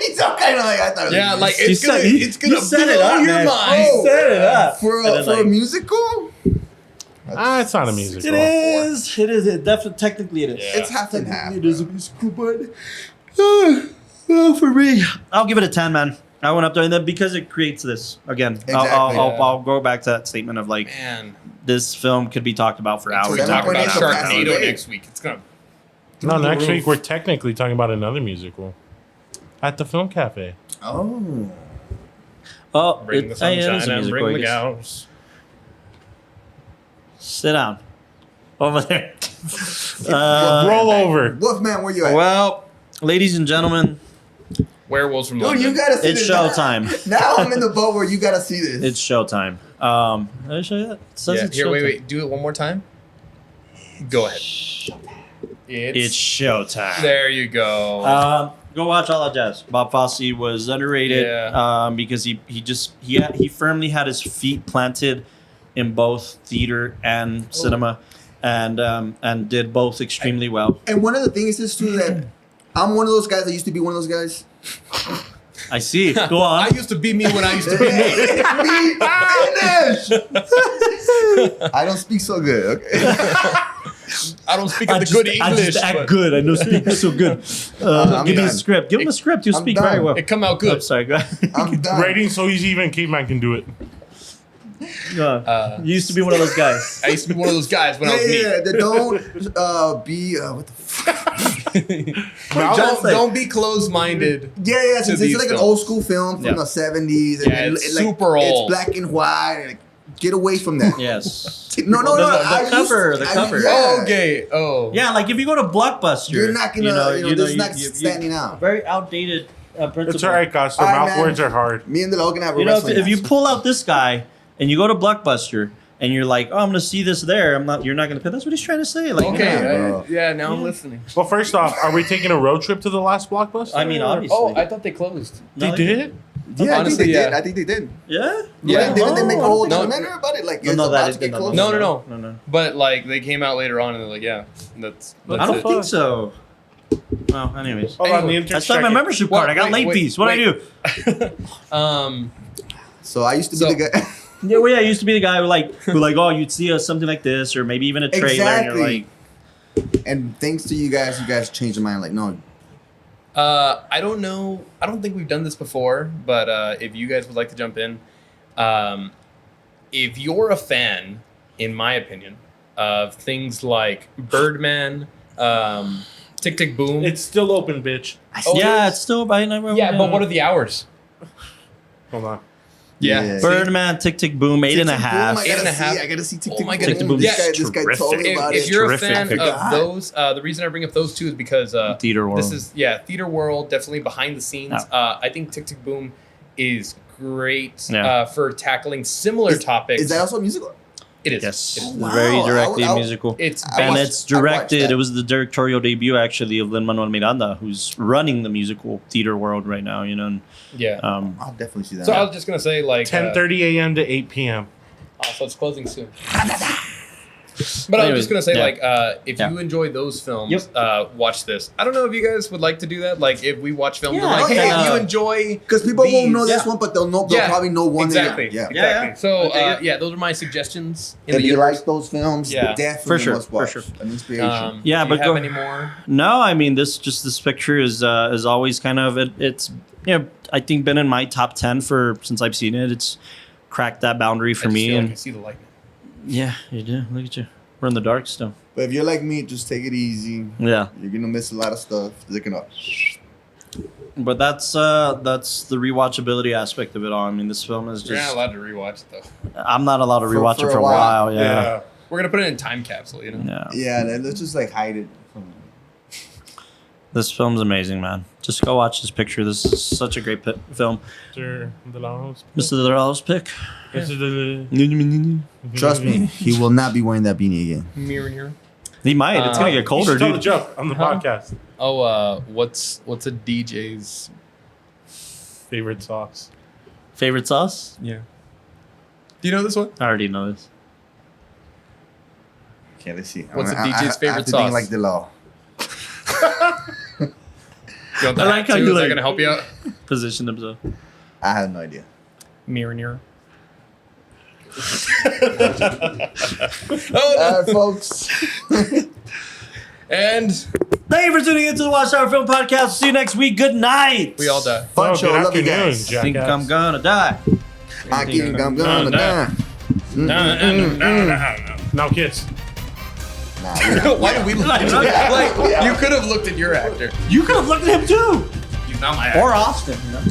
He's all kind of like, I thought it was yeah, like You it's said- gonna you- it's gonna you set it blow up, your man. mind. Oh, set it up. For And then, a like, musical? It's not a musical. It is. It is. It definitely. Technically, it is. Yeah. It's half and half. It is a musical, but well, for me, I'll give it a 10, man. I went up there, and then because it creates this again, Exactly. I'll go back to that statement of like Man, this film could be talked about for hours. we Seven and talk hours point about eight and to hours. pass Sharknado the next week. It's gonna No, next the week roof. we're technically talking about another musical at the Film Cafe. Oh. Oh, bring the it is a sunshine and musical, bring I the guess. gals. Sit down over there. Roll over. Wolfman, where you at? Well, ladies and gentlemen, Werewolves from Dude, London. you gotta see it's this. showtime. Now I'm in the boat where you gotta see this. It's showtime. Did I show you that? It says Yeah. it's Here, showtime. wait. Do it one more time. Go ahead. It's showtime. There you go. Go watch All That Jazz. Bob Fosse was underrated because he firmly had his feet planted in both theater and cinema, and did both extremely well. And one of the things is too that I'm one of those guys that used to be one of those guys. I see. Go on. I used to be me when I used to be me. Me, finish. I don't speak so good. Okay. I don't speak the good English. I just act but good. I know speak so good. I'm Give me a done. script. Give him a script. You I'm speak done. very well. It come out good. I'm sorry. Go ahead. I'm done. Rating's so easy, even Caveman can do it. You used to be one of those guys. I used to be one of those guys when I was me. Yeah, that don't be what the fuck. Don't be closed-minded. Yeah, since these it's like an films. old school film from Yeah. the 70s. Yeah, it's super old. It's black and white. And get away from that. Yes. No. The cover. The cover. Oh, okay. Oh. Yeah, like if you go to Blockbuster, You're not gonna, this is not standing out. Very outdated principle. It's all right, Gus. The All right, mouth man. words are hard. Me and the Logan have a You know, wrestling if you match. pull out this guy and you go to Blockbuster and you're like, "Oh, I'm gonna see this there," you're not gonna pay. That's what he's trying to say. Like, Okay. Yeah, bro. Yeah, now I'm listening. Well, first off, are we taking a road trip to the last Blockbuster? I mean, obviously. Oh, I thought they closed. They No, did? Yeah, Honestly, I think they did. Yeah. Yeah. Didn't they make a whole No. documentary about it? Like, No, it's no, about that to get no, closed. No. But like they came out later on and they're like, yeah, that's I don't it. think so. Well, anyways, Hold on, the Anyway, intern's I still have my checking. membership card. I got late fees. What do I do? So I used to be the guy. Yeah, I used to be the guy who like, oh, you'd see something like this, or maybe even a trailer, and you're Exactly. like, And thanks to you guys changed your mind. Like, no. I don't know. I don't think we've done this before, but if you guys would like to jump in, if you're a fan, in my opinion, of things like Birdman, Tick Tick Boom. It's still open, bitch. It's still by Yeah, but what are the hours? Hold on. Yeah. Birdman, Tick Tick Boom, 8.5. I gotta see Tick Oh Tick my Boom. goodness. Boom. This guy told me about If it. you're a Terrific fan picture. of those, the reason I bring up those two is because Theater World. this is Theater World, definitely behind the scenes. I think Tick Tick Boom is great for tackling similar topics. Is that also a musical? It is. Yes, It is. it's Wow. very directly musical. It's And based- it's directed. that. It was the directorial debut actually of Lin-Manuel Miranda, who's running the musical Theater World right now. And, yeah. I'll definitely see that. So I was just gonna say 10:30 a.m. to 8 p.m. So it's closing soon. But I was just gonna say, if you enjoy those films, watch this. I don't know if you guys would like to do that. Like, if we watch films, and like, hey, if you enjoy, because people won't know these- this one, but they'll probably know one. Exactly. Yeah. Exactly. So, Okay. those are my suggestions. If you like those films, Yeah. definitely For sure, must watch. for sure. An inspiration. Yeah, do but you have go- any more? No, I mean this picture is always kind of it's I think been in my top 10 since I've seen it. It's cracked that boundary for I just me, feel like and I see the light. yeah, you do. Look at you. We're in the dark still. But if you're like me, just take it easy. Yeah, You're gonna miss a lot of stuff. Look it up. but that's the rewatchability aspect of it all. I mean, this film is You're not just. allowed to rewatch it though. I'm not allowed to For- rewatch for it a for a while. while. Yeah. We're gonna put it in time capsule. You know. Yeah. Yeah, let's just like hide it. This film's amazing, man. Just go watch this picture. This is such a great film. Mr. Delano's Mr. Doral's pick. Trust me, he will not be wearing that beanie again. Mirror here. He might. It's gonna get You colder, should tell the dude. joke on the podcast. Oh, what's a DJ's Favorite sauce. Favorite sauce? Yeah. Do you know this one? I already know this. Okay, let's see. What's a I DJ's have favorite to sauce? think like the law. You want I that like how too? you Is that like- gonna help you out? Position himself. I have no idea. Mirror near. All right, folks. And Thank you for tuning into the WatchTower Film Podcast. See you next week. Good night. we all die. Fun Oh, show. good Love you afternoon, guys. Jack. Think I'm gonna die. I think I'm gonna die. Now kiss. Nah, Why did we look at you? Like, you could have looked at your actor. You could have looked at him too. You're not my actor. Or Austin. You know?